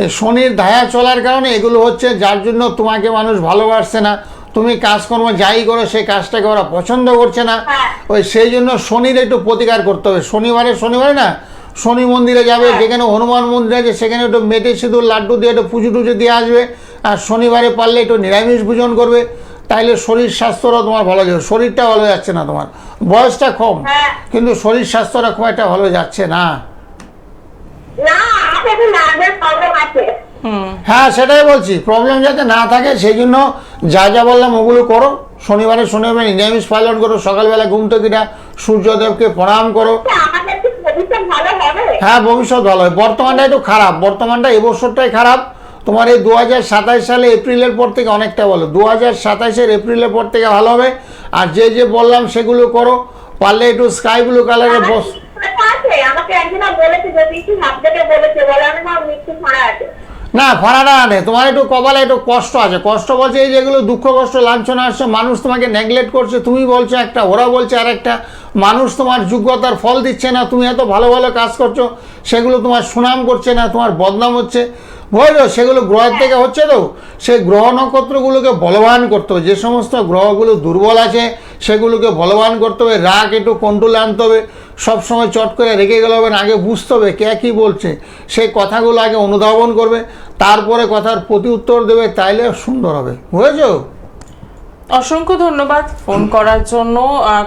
এই শনির ধায়া চলার কারণে এগুলো হচ্ছে, যার জন্য তোমাকে মানুষ ভালোবাসছে না, তুমি কাজকর্ম যাই করো সেই কাজটাকে ওরা পছন্দ করছে না। ওই সেই জন্য শনির একটু প্রতিকার করতে হবে। শনিবারে না শনি মন্দিরে যাবে, যেখানে হনুমান মন্দির আছে সেখানে একটু মেটে সিঁদুর লাড্ডু দিয়ে একটু পুজো টুজো দিয়ে আসবে। আর শনিবারে পারলে একটু নিরামিষ ভোজন করবে, তাইলে শরীর স্বাস্থ্যটা তোমার ভালো যাবে। শরীরটা ভালো যাচ্ছে না তোমার, বয়সটা কম কিন্তু শরীর স্বাস্থ্যটা খুব একটা ভালো যাচ্ছে না। না, আমার একটু নার্ভের প্রবলেম আছে। হ্যাঁ, সেটাই বলছি, প্রবলেম যাতে না থাকে সেই জন্য যা যা বললাম ওগুলো করো। শনিবারে নিরামিষ পালন করো, সকালবেলা ঘুম থেকে উঠে সূর্যদেবকে প্রণাম করো। আমাদের কি ভবিষ্যৎ ভালো হবে? হ্যাঁ, ভবিষ্যৎ ভালো হয়। বর্তমানটা একটু খারাপ, বর্তমানটা এবছরটাই খারাপ। তোমার এই 2027 সালে এপ্রিলের পর থেকে অনেকটা ভালো, 2027 এপ্রিলের পর থেকে ভালো হবে। আর যে বললাম সেগুলো করো, পারলে একটু স্কাই ব্লু কালারের বস। আছে, আমাকে একজন বলেছে জ্যোতিষী শব্দটা বলেছে, বলে আমি না মৃত্যু ছাড়া আছে। না, ফাড়াটা আনে, তোমার একটু কপালে একটু কষ্ট আছে। কষ্ট বলছে এই যেগুলো দুঃখ কষ্ট লাঞ্ছনা আসছে, মানুষ তোমাকে নেগলেক্ট করছে, তুমি বলছো একটা, ওরা বলছে আর একটা। মানুষ তোমার যোগ্যতার ফল দিচ্ছে না, তুমি এত ভালো ভালো কাজ করছো, সেগুলো তোমার সুনাম করছে না, তোমার বদনাম হচ্ছে, বুঝলো? সেগুলো গ্রহের থেকে হচ্ছে তো। সেই গ্রহ নক্ষত্রগুলোকে বলবান করতে হবে। যে সমস্ত গ্রহগুলো দুর্বল আছে সেগুলোকে বলবান করতে হবে, রাগ একটু কন্ট্রোলে আনতে হবে। সবসময় চট করে রেখে গেলে হবে না, আগে বুঝতে হবে কে কী বলছে, সেই কথাগুলো আগে অনুধাবন করবে, তারপরে কথার প্রতি উত্তর দেবে, তাইলে সুন্দর হবে, বুঝেছো? অসংখ্য ধন্যবাদ ফোন করার জন্য।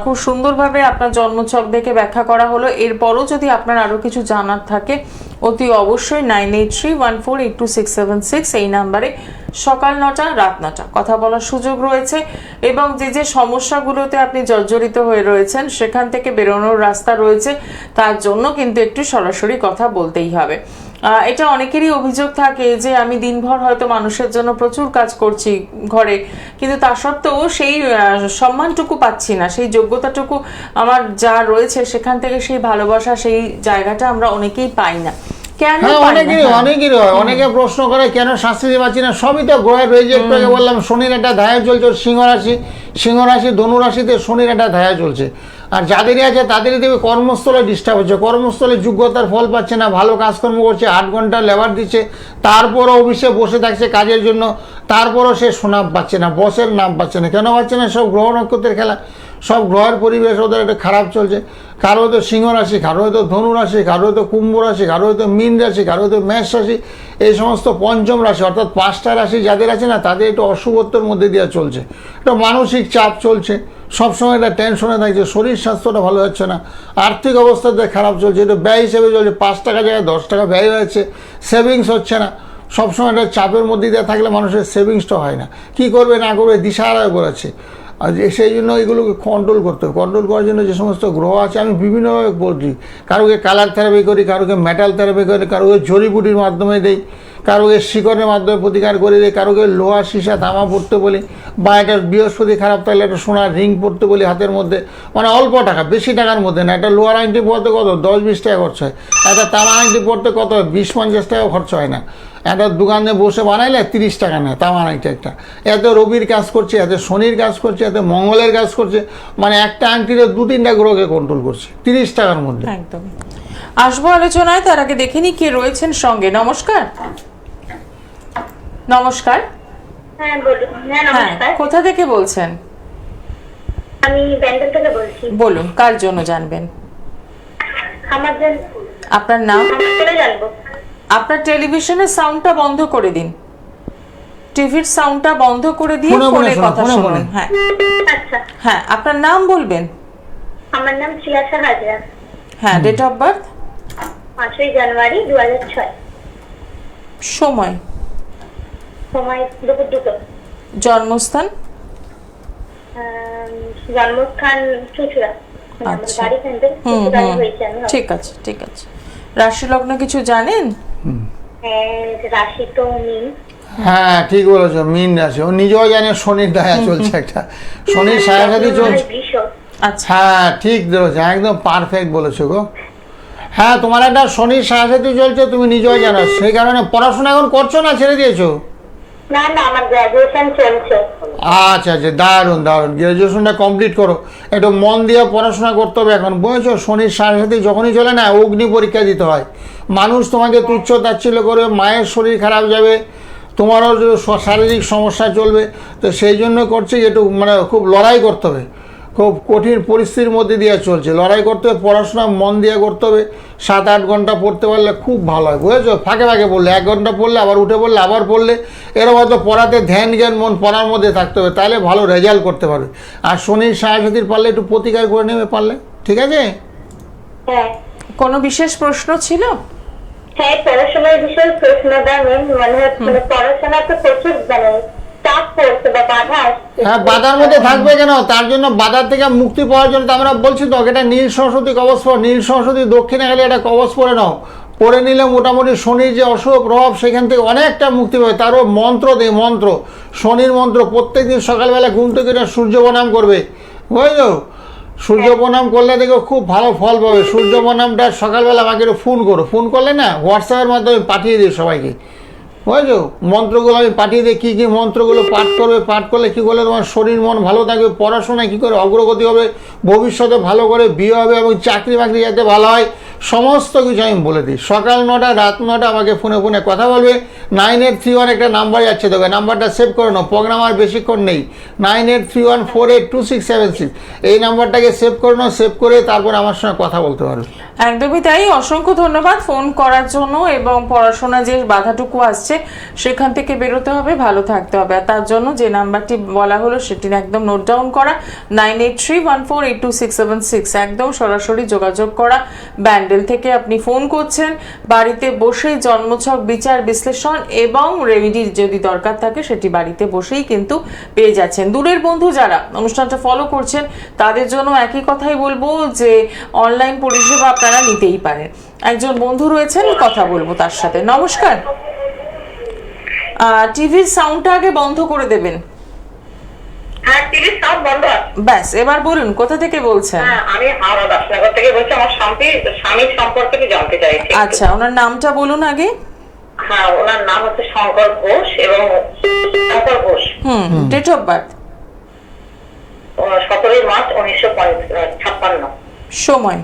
খুব সুন্দরভাবে আপনার জন্মছক দেখে ব্যাখ্যা করা হলো। এরপরও যদি আপনার আরও কিছু জানার থাকে অতি অবশ্যই 9831482676 এই নাম্বারে সকাল 9টা রাত 9টা কথা বলার সুযোগ রয়েছে। এবং যে যে সমস্যাগুলোতে আপনি জর্জরিত হয়ে রয়েছেন সেখান থেকে বেরোনোর রাস্তা রয়েছে, তার জন্য কিন্তু একটু সরাসরি কথা বলতেই হবে। এটা অনেকেরই অভিযোগ থাকে যে আমি দিনভর হয়তো মানুষের জন্য প্রচুর কাজ করছি ঘরে, কিন্তু তা সত্ত্বেও সেই সম্মানটুকু পাচ্ছি না, সেই যোগ্যতাটুকু আমার যা রয়েছে সেখান থেকে সেই ভালোবাসা, সেই জায়গাটা আমরা অনেকেই পাই না। কেন হ্যাঁ, পাই না? অনেকেরই হয়। অনেকে প্রশ্ন করে কেন শাস্তি দিতে পারছি না। সবই তো গ্রহের রয়েছে। একটু আগে বললাম শনির একটা ধায়া চলছে, সিংহ রাশি ধনু রাশিতে শনির একটা ধায়া চলছে। আর যাদেরই আছে তাদেরই দেখবে কর্মস্থলে ডিস্টার্ব হচ্ছে, কর্মস্থলে যোগ্যতার ফল পাচ্ছে না, ভালো কাজকর্ম করছে, 8 ঘন্টা লেবার দিচ্ছে, তারপরও অফিসে বসে থাকছে কাজের জন্য, তারপরও সে সুনাম পাচ্ছে না, বসের নাম পাচ্ছে না। কেন পাচ্ছে না? সব গ্রহ নক্ষত্রের খেলা, সব গ্রহের পরিবেশ ওদের একটা খারাপ চলছে। কারো হয়তো সিংহ রাশি, কারো হয়তো ধনু রাশি, কারো হয়তো কুম্ভ রাশি, কারো হয়তো মীন রাশি, কারো হয়তো মেষ রাশি, এই সমস্ত পঞ্চম রাশি অর্থাৎ 5টা রাশি যাদের আছে না, তাদের একটু অশুভত্বের মধ্যে দিয়ে চলছে, একটা মানসিক চাপ চলছে, সবসময় একটা টেনশনে থাকছে, শরীর স্বাস্থ্যটা ভালো যাচ্ছে না, আর্থিক অবস্থাতে খারাপ চলছে, এটা ব্যয় হিসেবে চলছে, 5 টাকা জায়গায় 10 টাকা ব্যয় হয়েছে, সেভিংস হচ্ছে না। সবসময় একটা চাপের মধ্যে দিয়ে থাকলে মানুষের সেভিংসটা হয় না, কী করবে না করবে দিশাহারায় পড়েছে। আর সেই জন্য এগুলোকে কন্ট্রোল করতে হবে। কন্ট্রোল করার জন্য যে সমস্ত গ্রহ আছে আমি বিভিন্নভাবে বলছি, কারোকে কালার থেরাপি করি, কারোকে মেটাল থেরাপি করি, কারোকে জড়িবুটির মাধ্যমে দেই, কারোকে শিকড়ের মাধ্যমে প্রতিকার করে দিই, কারোকে লোহা সীসা তামা পড়তে বলি, বা একটা বৃহস্পতি খারাপ থাকলে একটা সোনার রিং পড়তে বলি হাতের মধ্যে, মানে অল্প টাকা, বেশি টাকার মধ্যে না। একটা লোহার আংটি পড়তে কত 10-20 টাকা খরচ হয়, একটা তামা আংটি পড়তে কত 20-50 টাকা খরচ হয় না। একটা দোকানে বসে বানাইলে 30 টাকা নেয় তামা আংটি একটা। এতে রবির কাজ করছে, এতে শনির কাজ করছে, এতে মঙ্গলের কাজ করছে, মানে একটা আংটিতে 2-3টা গ্রহকে কন্ট্রোল করছে 30 টাকার মধ্যে। একদম আসবো আলোচনায়, তার আগে দেখে নি কে রয়েছেন সঙ্গে। নমস্কার। নমস্কার। হ্যাঁ বলুন। হ্যাঁ হ্যাঁ, নমস্কার, কোথা থেকে বলছেন? আমি ব্যান্ডেল থেকে বলছি। বলুন, কার জন্য জানবেন? আমার জন্য আপনার নাম? চলে জানবো। আপনার টেলিভিশনের সাউন্ডটা বন্ধ করে দিন, টিভির সাউন্ডটা বন্ধ করে দিয়ে ফোনে ফোনে শোনো, কথা ফোনে শুনুন। ফোনে। হ্যাঁ আচ্ছা, হ্যাঁ, আপনার নাম বলবেন। আমার নাম শ্রিয়াশা হাজরা। হ্যাঁ, ডেট অফ বার্থ, 5ই জানুয়ারি 2006, সময়, সময় দুপুর 2টো, জন্মস্থান, জন্মস্থান চুচুড়া, আমাদের আচ্ছা। বাড়ি সেন্টার চুচুড়ায় হয়েছে। আমি ঠিক আছে ঠিক আছে। রাশি লগ্ন কিছু জানেন? রাশি তো মিন। হ্যাঁ ঠিক বলেছো, মীন রাশি। ও নিজেও জানে শনির দায়া চলছে একটা, শনির সায়াসাথী চলছে। বৃষ। আচ্ছা, হ্যাঁ ঠিক বলেছো, একদম পারফেক্ট বলেছো গো। হ্যাঁ তোমার একটা শনির সায়াসাথী চলছে, তুমি নিজেও জানো। সেই কারণে পড়াশোনা এখন করছো না, ছেড়ে দিয়েছো? না না, আমার গ্রাজুয়েশন চলছে। আচ্ছা আচ্ছা, দারুণ দারুণ, গ্রাজুয়েশনটা কমপ্লিট করো, একটু মন দিয়ে পড়াশোনা করতে হবে এখন, বুঝেছো? শনির সাথে যখনই চলে না, অগ্নি পরীক্ষা দিতে হয়। মানুষ তোমাকে তুচ্ছ তাচ্ছিল্য করবে, মায়ের শরীর খারাপ যাবে, তোমারও শারীরিক সমস্যা চলবে, তো সেই জন্য করছে একটু মানে খুব লড়াই করতে হবে, খুব কঠিন পরিস্থিতির মধ্যে দিয়ে চলছে, লড়াই করতে হবে, পড়াশোনা মন দিয়ে করতে হবে। 7-8 ঘন্টা পড়তে পারলে খুব ভালো হয়, বুঝেছো? ফাঁকে ফাঁকে পড়লে 1 ঘন্টা পড়লে আবার উঠে পড়লে আবার পড়লে, এরকম হয়তো পড়াতে ধ্যান জ্ঞান মন পড়ার মধ্যে থাকতে হবে, তাহলে ভালো রেজাল্ট করতে পারবে। আর শনির সাহায্যতির পারলে একটু প্রতিকার করে নেবে পারলে, ঠিক আছে? হ্যাঁ কোনো বিশেষ প্রশ্ন ছিল? হ্যাঁ, পড়াশোনার বিষয়ে প্রশ্নটা মেন, মানে পড়াশোনা তো প্রচুর মানে চাপ পড়ছে বা বাধা আসছে। হ্যাঁ, বাধার মধ্যে থাকবে কেন? তার জন্য বাধার থেকে মুক্তি পাওয়ার জন্য তো আমরা বলছি তো, এটা নীল সরস্বতী কবচ পড়ো, নীল সরস্বতী দক্ষিণে গেলে এটা কবচ পরে নাও, পরে নিলে মোটামুটি শনির যে অশুভ প্রভাব সেখান থেকে অনেকটা মুক্তি পাবে। তারও মন্ত্র দেয়, মন্ত্র, শনির মন্ত্র প্রত্যেক দিন সকালবেলা ঘুম থেকে সূর্য প্রণাম করবে, বুঝলো? সূর্য প্রণাম করলে দেখো খুব ভালো ফল পাবে। সূর্য প্রণামটা সকালবেলা আমাকে একটু ফোন করো, ফোন করলে না হোয়াটসঅ্যাপের মাধ্যমে পাঠিয়ে দিই সবাইকে, বুঝেছো? মন্ত্রগুলো আমি পাঠিয়ে দিই, কী কী মন্ত্রগুলো পাঠ করবে, পাঠ করলে কী করলে তোমার শরীর মন ভালো থাকবে, পড়াশোনায় কী করে অগ্রগতি হবে, ভবিষ্যতে ভালো করে বিয়ে হবে এবং চাকরি বাকরি যাতে ভালো হয়, সমস্ত কিছু আমি বলে দিই। সকাল 9টা রাত 9টা আমাকে ফোনে ফোনে কথা বলবে। 9831 একটা নাম্বার যাচ্ছে, দেবে নাম্বারটা সেভ করে নাও, প্রোগ্রাম আর বেশিক্ষণ নেই। 9831482676 এই নাম্বারটাকে সেভ করে নাও, সেভ করে তারপর আমার সঙ্গে কথা বলতে পারবে। একদমই তাই, অসংখ্য ধন্যবাদ ফোন করার জন্য। এবং পড়াশোনা যে বাধাটুকু আসছে সেখান থেকে বেরোতে হবে, ভালো থাকতে হবে, আর তার জন্য যে নাম্বারটি বলা হলো সেটি একদম নোট ডাউন করা, 9831482676, একদম সরাসরি যোগাযোগ করা। ব্যান্ডেল থেকে আপনি ফোন করছেন, বাড়িতে বসেই জন্মছক বিচার বিশ্লেষণ এবং রেমেডি যদি দরকার থাকে সেটি বাড়িতে বসেই কিন্তু পেয়ে যাচ্ছেন। দূরের বন্ধু যারা অনুষ্ঠানটা ফলো করছেন তাদের জন্য একই কথাই বলবো যে অনলাইন পরিষেবা আপনারা নিতেই পারেন। একজন বন্ধু রয়েছেন, কথা বলবো তার সাথে। নমস্কার, টিভির সাউন্ডটা আগে বন্ধ করে দেবেন। হ্যাঁ, টিভির সাউন্ড বন্ধ আছে। ব্যাস, এবার বলুন কোথা থেকে বলছেন? হ্যাঁ, আমি হাওড়া দাসনগর থেকে বলছি। আমার স্বামীর সম্পর্কে কি জানতে চাইছি। আচ্ছা, ওনার নামটা বলুন আগে। হ্যাঁ, ওনার নাম হচ্ছে শঙ্কর ঘোষ এবং Shankar Ghosh. Date of birth? 17 March 1956। সময়?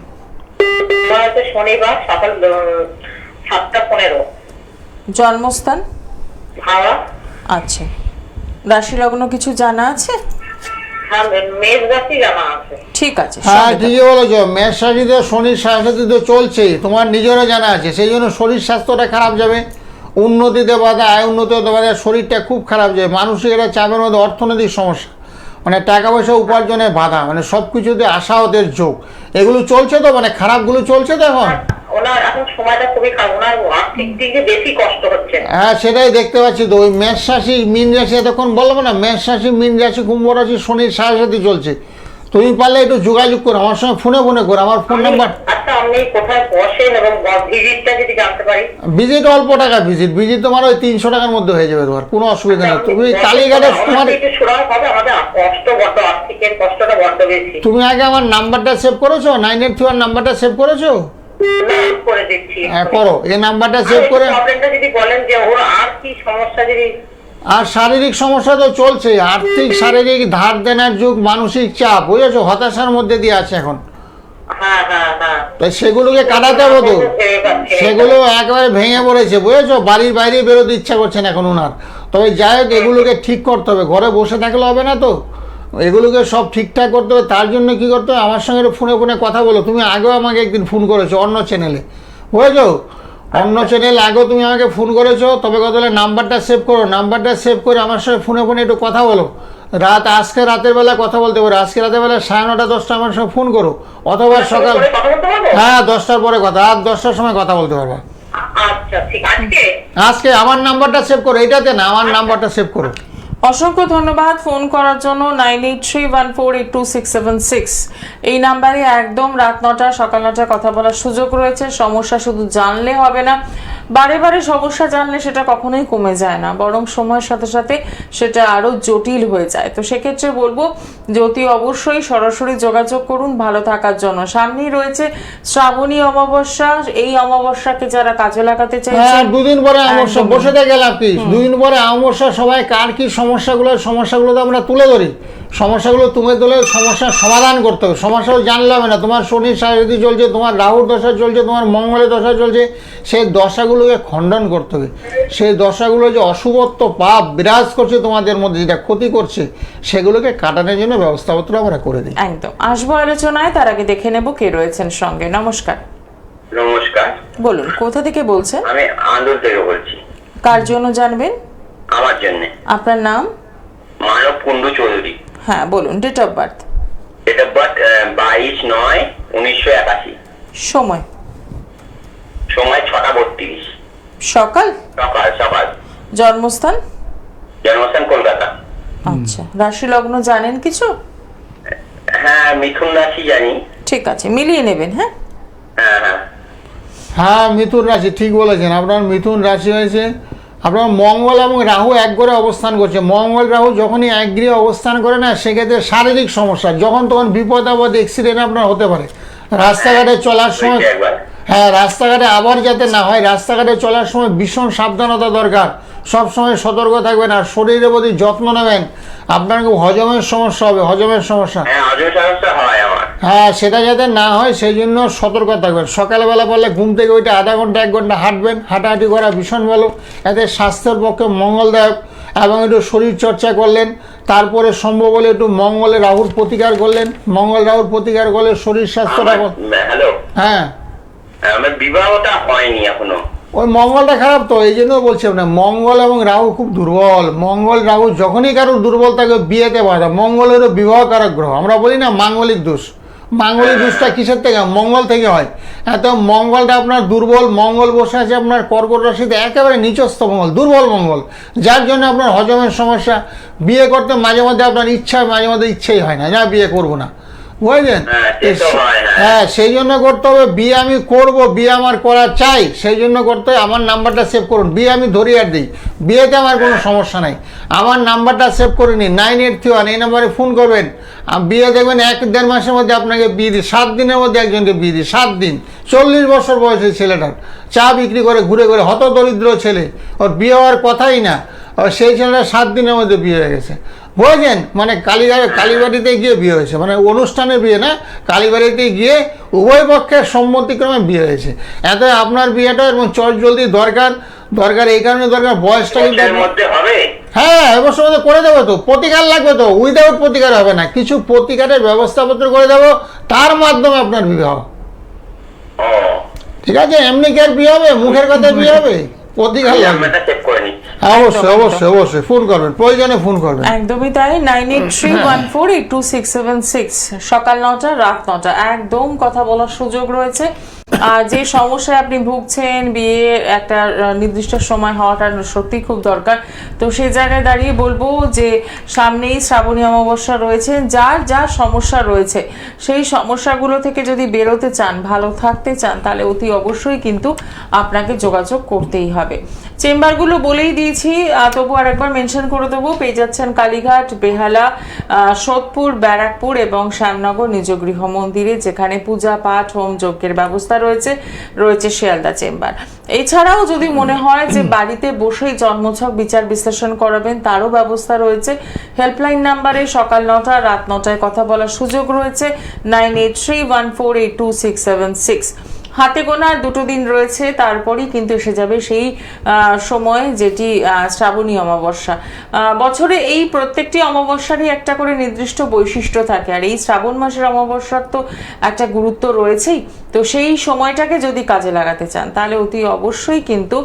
হচ্ছে শনিবার সকাল 7:15। জন্মস্থান? হাওড়া। আচ্ছা, রাশি লগ্ন কিছু জানা আছে? হ্যাঁ, মেষ রাশি জানা আছে। ঠিক আছে, হ্যাঁ সঙ্গে ঠিকই বলেছো, মেষ রাশিতে শনির সাথে তো চলছেই, তোমার নিজেরও জানা আছে, সেই জন্য শরীর স্বাস্থ্যটা খারাপ যাবে, উন্নতিতে বাধা, আয় উন্নতি হতে বাধা, শরীরটা খুব খারাপ যাবে, মানসিক একটা চাপের মধ্যে, অর্থনৈতিক সমস্যা, মানে টাকা পয়সা উপার্জনের বাধা, মানে সব কিছুতে আশাহতের যোগ, এগুলো চলছে তো, মানে খারাপগুলো চলছে তো এখন। ওনার এখন সময়টা খুবই খারাপ, ওনার আর্থিক দিকে বেশি কষ্ট হচ্ছে। হ্যাঁ সেটাই দেখতে পাচ্ছি তো, ওই মেষ রাশি মীন রাশি, এতক্ষণ বলবো না, মেষ রাশি মীন রাশি কুম্ভ রাশি শনির সাথে চলছে। তুমি পারলে একটু যোগাযোগ করো আমার সঙ্গে, ফোনে ফোনে করো, আমার ফোন নাম্বার। আচ্ছা, আপনি কোথায় বসেন এবং ভিজিটটা যদি জানতে পারি? ভিজিট অল্প টাকা, ভিজিট তোমার ওই 300 টাকার মধ্যে হয়ে যাবে, তোমার কোনো অসুবিধা নেই। তুমি কালীঘাটে তোমার আর্থিকের কষ্টটা বড্ড বেশি। তুমি আগে আমার নাম্বারটা সেভ করেছো, 9831 নাম্বারটা সেভ করেছো? করে দিচ্ছি। হ্যাঁ করো, এই নাম্বারটা সেভ করে। প্রবলেমটা যদি বলেন যে ওর আর কি সমস্যা যদি। আর শারীরিক সমস্যা তো চলছে, আর্থিক শারীরিক ধার দেনার যুগ, মানসিক চাপ, বুঝেছো, হতাশার মধ্যে দিয়ে আছে এখন। হ্যাঁ হ্যাঁ হ্যাঁ। তাই সেগুলোকে কাটাতে হবে তো, সেগুলো একেবারে ভেঙে পড়েছে, বুঝেছো, বাড়ির বাইরে বেরোতে ইচ্ছা করছে না এখন ওনার। তবে যাই হোক, এগুলোকে ঠিক করতে হবে, ঘরে বসে থাকলে হবে না তো, এগুলোকে সব ঠিকঠাক করতে হবে। তার জন্য কি করতে হবে, আমার সঙ্গে ফোনে ফোনে কথা বলো। তুমি আগেও আমাকে একদিন ফোন করেছো অন্য চ্যানেলে, বুঝেছো, অন্য চ্যানেল আগেও তুমি আমাকে ফোন করেছো। তবে কথা হলে নাম্বারটা সেভ করো, নাম্বারটা সেভ করে আমার সঙ্গে ফোনে ফোনে একটু কথা বলো। আজকে রাতের বেলা কথা বলতে পারো, আজকে রাতের বেলা 9:30 10টা আমার সঙ্গে ফোন করো, অথবা সকাল, হ্যাঁ 10টার পরে কথা, রাত 10টার সময় কথা বলতে পারবা। আচ্ছা ঠিক আছে। আজকে আমার নাম্বারটা সেভ করো, এটাতে না, আমার নাম্বারটা সেভ করো। অসংখ্য ধন্যবাদ ফোন করার জন্য। 9831482676 এই নাম্বারে একদম রাত 9টা সকাল 9টা কথা বলার সুযোগ রয়েছে। সমস্যা শুধু জানলে হবে না, বারে বারে সমস্যা জানলে সেটা কখনোই কমে যায় না, বরং সময়ের সাথে সাথে সেটা আরো জটিল হয়ে যায়। তো সেক্ষেত্রে বলবো যে অতি অবশ্যই সরাসরি যোগাযোগ করুন ভালো থাকার জন্য। সামনেই রয়েছে শ্রাবণী অমাবস্যা, এই অমাবস্যাকে যারা কাজে লাগাতে হ্যাঁ, চাইছেন, 2 দিন পরে অমাবস্যা, বসে থেকে লাভ কি, 2 দিন পরে অমাবস্যা, সবাই কার কি সমস্যাগুলো তো আমরা তুলে ধরি, সমস্যাগুলো তুমি তুলে সমস্যার সমাধান করতে হবে। সমস্যাগুলো জানলে হবে না, তোমার শনির সারাদি চলছে, তোমার রাহুর দশা চলছে, তোমার মঙ্গলের দশা চলছে, সেই দশাগুলোকে খণ্ডন করতে হবে। সেই দশাগুলো যে অশুভত্ব পাপ বিরাজ করছে তোমাদের মধ্যে, যেটা ক্ষতি করছে, সেগুলোকে কাটানোর জন্য ব্যবস্থাপত্র আমরা করে দিই। একদম আসবো আলোচনায়, তার আগে দেখে নেব কে রয়েছেন সঙ্গে। নমস্কার। নমস্কার, বলুন কোথা থেকে বলছেন? আমি আন্দোল থেকে বলছি। কার জন্য জানবেন? আমার জন্য। আপনার নাম? মানব কুন্ডু চৌধুরী। হ্যাঁ বলুন। Date of birth? Date of birth 22/9/1981। সময়? সময় 6:32 সকাল? সকাল। জন্মস্থান? জন্মস্থান কলকাতা। আচ্ছা, রাশি লগ্ন জানেন কিছু? হ্যাঁ, মিথুন রাশি জানি। ঠিক আছে, মিলিয়ে নেবেন। হ্যাঁ হ্যাঁ হ্যাঁ। হ্যাঁ মিথুন রাশি, ঠিক বলেছেন, আপনার মিথুন রাশি হয়েছে আপনার মঙ্গল এবং রাহু এক ঘরে অবস্থান করছে। মঙ্গল রাহু যখনই এক গৃহে অবস্থান করে না, সেক্ষেত্রে শারীরিক সমস্যা, যখন তখন বিপদ আপদ অ্যাক্সিডেন্ট আপনার হতে পারে। রাস্তাঘাটে চলার সময়, হয়েছে একবার। হ্যাঁ, রাস্তাঘাটে আবার যাতে না হয়, রাস্তাঘাটে চলার সময় ভীষণ সাবধানতা দরকার, সবসময় সতর্ক থাকবেন আর শরীরের প্রতি যত্ন নেবেন। আপনার খুব হজমের সমস্যা হবে, হজমের সমস্যা, হ্যাঁ হজম সমস্যা হয় আমার। হ্যাঁ, সেটা যাতে না হয় সেই জন্য সতর্ক থাকবেন। সকালবেলা বললে ঘুম থেকে ওইটা আধা ঘন্টা 1 ঘন্টা হাঁটবেন, হাঁটাহাঁটি করা ভীষণ ভালো, এতে স্বাস্থ্যের পক্ষে মঙ্গলদায়ক। এবং একটু শরীর চর্চা করলেন, তারপরে সম্ভব হলে একটু মঙ্গলে রাহুর প্রতিকার করলেন, মঙ্গল রাহুর প্রতিকার করলে শরীর স্বাস্থ্যটা হ্যালো, হ্যাঁ, আমার বিবাহটা হয়নি এখনো। ওই মঙ্গলটা খারাপ তো, এই জন্য বলছি না, মঙ্গল এবং রাহু খুব দুর্বল। মঙ্গল রাহু যখনই কারোর দুর্বল থাকে বিয়েতে বাধা। মঙ্গলেরও বিবাহকারক গ্রহ, আমরা বলি না মাঙ্গলিক দোষ। মাঙ্গলিক দোষটা কিসের থেকে? মঙ্গল থেকে হয়। এত মঙ্গলটা আপনার দুর্বল, মঙ্গল বসে আছে আপনার কর্কট রাশিতে, একেবারে নিচস্থ মঙ্গল, দুর্বল মঙ্গল, যার জন্য আপনার হজমের সমস্যা। বিয়ে করতে মাঝে মধ্যে আপনার ইচ্ছা, মাঝে মধ্যে ইচ্ছেই হয় না, যা বিয়ে করবো না, বুঝলেন? হ্যাঁ, সেই জন্য করতে হবে বিয়ে আমি করব, বিয়ে আমার করা চাই, সেই জন্য করতে হবে। আমার নাম্বারটা সেভ করুন, বিয়ে আমি ধরি আর দিই, বিয়েতে আমার কোনো সমস্যা নাই। আমার নাম্বারটা সেভ করে নিন, 9831, এই নাম্বারে ফোন করবেন। বিয়ে দেখবেন 1-1.5 মাসের মধ্যে আপনাকে বিয়ে দিই, 7 দিনের মধ্যে একজনকে বিয়ে দিই, 7 দিন। 40 বছর বয়সের ছেলেটার চা বিক্রি করে ঘুরে ঘুরে, হতদরিদ্র ছেলে, ওর বিয়ে হওয়ার কথাই না, সেই ছেলেটা 7 দিনের মধ্যে বিয়ে হয়ে গেছে, বুঝলেন? মানে কালীবাড়িতে গিয়ে বিয়ে হয়েছে, মানে অনুষ্ঠানের বিয়ে না, কালীবাড়িতে গিয়ে উভয় পক্ষের সম্মতিক্রমে বিয়ে হয়েছে। এত আপনার বিয়েটা এবং চট জলদি দরকার, এই কারণে দরকার, বয়সটা কিন্তু হবে। হ্যাঁ, এবছর মধ্যে করে দেবো তো, প্রতিকার লাগবে তো, উইদাউট প্রতিকার হবে না, কিছু প্রতিকারের ব্যবস্থাপত্র করে দেবো, তার মাধ্যমে আপনার বিবাহ। ঠিক আছে? এমনি কি আর বিয়ে হবে? মুখের কথায় বিয়ে হবে? প্রতিকার লাগবে। অবশ্যই অবশ্যই অবশ্যই ফোন করবেন, প্রয়োজনে ফোন করবেন। একদমই তাই। 9831482676, সকাল 9টা রাত 9টা, একদম কথা বলার সুযোগ রয়েছে। আর যে সমস্যায় আপনি ভুগছেন, বিয়ে একটা নির্দিষ্ট সময় হওয়াটা সত্যি খুব দরকার। তো সেই জায়গায় দাঁড়িয়ে বলবো যে সামনেই শ্রাবণী অমাবস্যা রয়েছে, যার যা সমস্যা রয়েছে সেই সমস্যাগুলো থেকে যদি বেরোতে চান, ভালো থাকতে চান, তাহলে অতি অবশ্যই কিন্তু আপনাকে যোগাযোগ করতেই হবে। চেম্বারগুলো বলেই দিয়েছি, তবু আরেকবার মেনশন করে দেবো। পেয়ে যাচ্ছেন কালীঘাট, বেহালা, সোদপুর, ব্যারাকপুর এবং শ্যামনগর নিজ গৃহ মন্দিরে, যেখানে পূজা পাঠ, হোম যজ্ঞের ব্যবস্থা রয়েছে শিয়ালদা চেম্বার। এছাড়াও যদি মনে হয় যে বাড়িতে বসেই জন্মছক বিচার বিশ্লেষণ করাবেন, তারও ব্যবস্থা রয়েছে। হেল্পলাইন নাম্বারে সকাল 9টা রাত 9টায় কথা বলার সুযোগ রয়েছে, 9831482676। হাতে গোনা 2 দিন রয়েছে, তারপরই কিন্তু এসে যাবে সেই সময় যেটি শ্রাবণী অমাবস্যা। বছরে এই প্রত্যেকটি অমাবস্যারই একটা করে নির্দিষ্ট বৈশিষ্ট্য থাকে, আর এই শ্রাবণ মাসের অমাবস্যার তো একটা গুরুত্ব রয়েছেই। তো সেই সময়টাকে যদি কাজে লাগাতে চান, তাহলে অতি অবশ্যই কিন্তু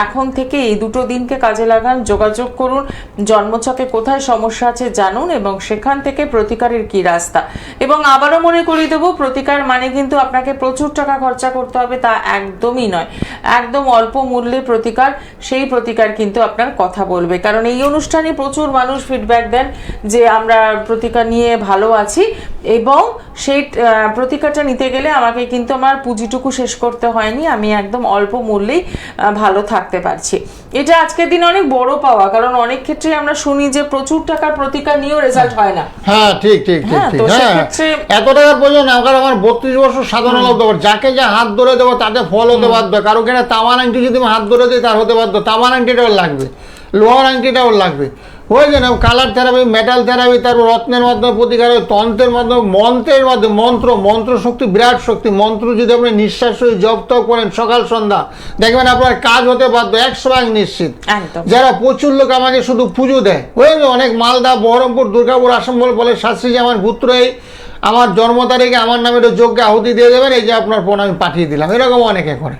এখন থেকে এই 2 দিনকে কাজে লাগান, যোগাযোগ করুন, জন্মছকে কোথায় সমস্যা আছে জানুন, এবং সেখান থেকে প্রতিকারের কি রাস্তা। এবং আবারও মনে করিয়ে দেবো, প্রতিকার মানে কিন্তু আপনাকে প্রচুর টাকা খরচা করতে হবে তা একদমই নয়, একদম অল্প মূল্যে প্রতিকার, সেই প্রতিকার কিন্তু আপনার কথা বলবে। কারণ এই অনুষ্ঠানে প্রচুর মানুষ ফিডব্যাক দেন যে আমরা প্রতিকার নিয়ে ভালো আছি, এবং সেই প্রতিকারটা নিতে গেলে আমাকে কিন্তু আমার পুঁজিটুকু শেষ করতে হয়নি, আমি একদম অল্প মূল্যেই ভালো থাকতে পারছি। এটা আজকের দিনে অনেক বড় পাওয়া, কারণ অনেক ক্ষেত্রে আমরা শুনি যে প্রচুর টাকার প্রতিকার নিয়েও রেজাল্ট হয় না। হ্যাঁ, ঠিক ঠিক ঠিক ঠিক। হ্যাঁ, এত টাকার প্রয়োজন আমার 32 বছর সাধনা লাভ দেবো, যাকে যা হাত ধরে দেবো তাতে ফল হতে বাধ্য। কারো কেনা তামার আংটি যদি আমি হাত ধরে দিই, তার হতে বাধ্য। তামার আংটিটাও লাগবে, লোহার আংটিটাও লাগবে, বুঝলেন? কালার থেরাপি, মেটাল থেরাপি, তারপর রত্নের মাধ্যমে প্রতিকার, তন্ত্রের মাধ্যমে, মন্ত্রের মাধ্যমে, মন্ত্র শক্তি বিরাট শক্তি। মন্ত্র যদি আপনি নিঃশ্বাস জপ তপ করেন সকাল সন্ধ্যা, দেখবেন আপনার কাজ হতে বাধ্য, 100% নিশ্চিত। যারা প্রচুর লোক আমাকে শুধু পুজো দেয়, বুঝলেন? অনেক মালদা, বহরমপুর, দুর্গাপুর, আসাম বলে শাস্ত্রী, আমার পুত্র এই আমার জন্ম তারিখে আমার নামে একটা যজ্ঞে আহুতি দিয়ে দেবেন, এই যে আপনার ফোন আমি পাঠিয়ে দিলাম, এরকম অনেকে করে।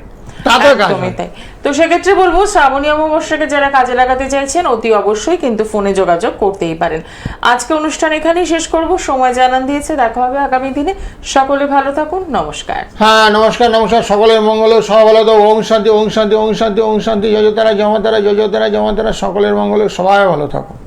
তো সেক্ষেত্রে বলবো, শ্রাবণী অমাবস্যাকে যারা কাজে লাগাতে চাইছেন অতি অবশ্যই কিন্তু ফোনে যোগাযোগ করতেই পারেন। আজকে অনুষ্ঠান এখানেই শেষ করব, সময় জানান দিয়েছে, দেখা হবে আগামী দিনে। সকলে ভালো থাকুন, নমস্কার। হ্যাঁ, নমস্কার নমস্কার, সকলের মঙ্গল, সবাই ভালো থাকুন। ওং শান্তি ওং শান্তি ওং শান্তি ওং শান্তি, জয় তারা জমা তারা, জয় তারা জমা তারা, সকলের মঙ্গল, সবাই ভালো থাকুন।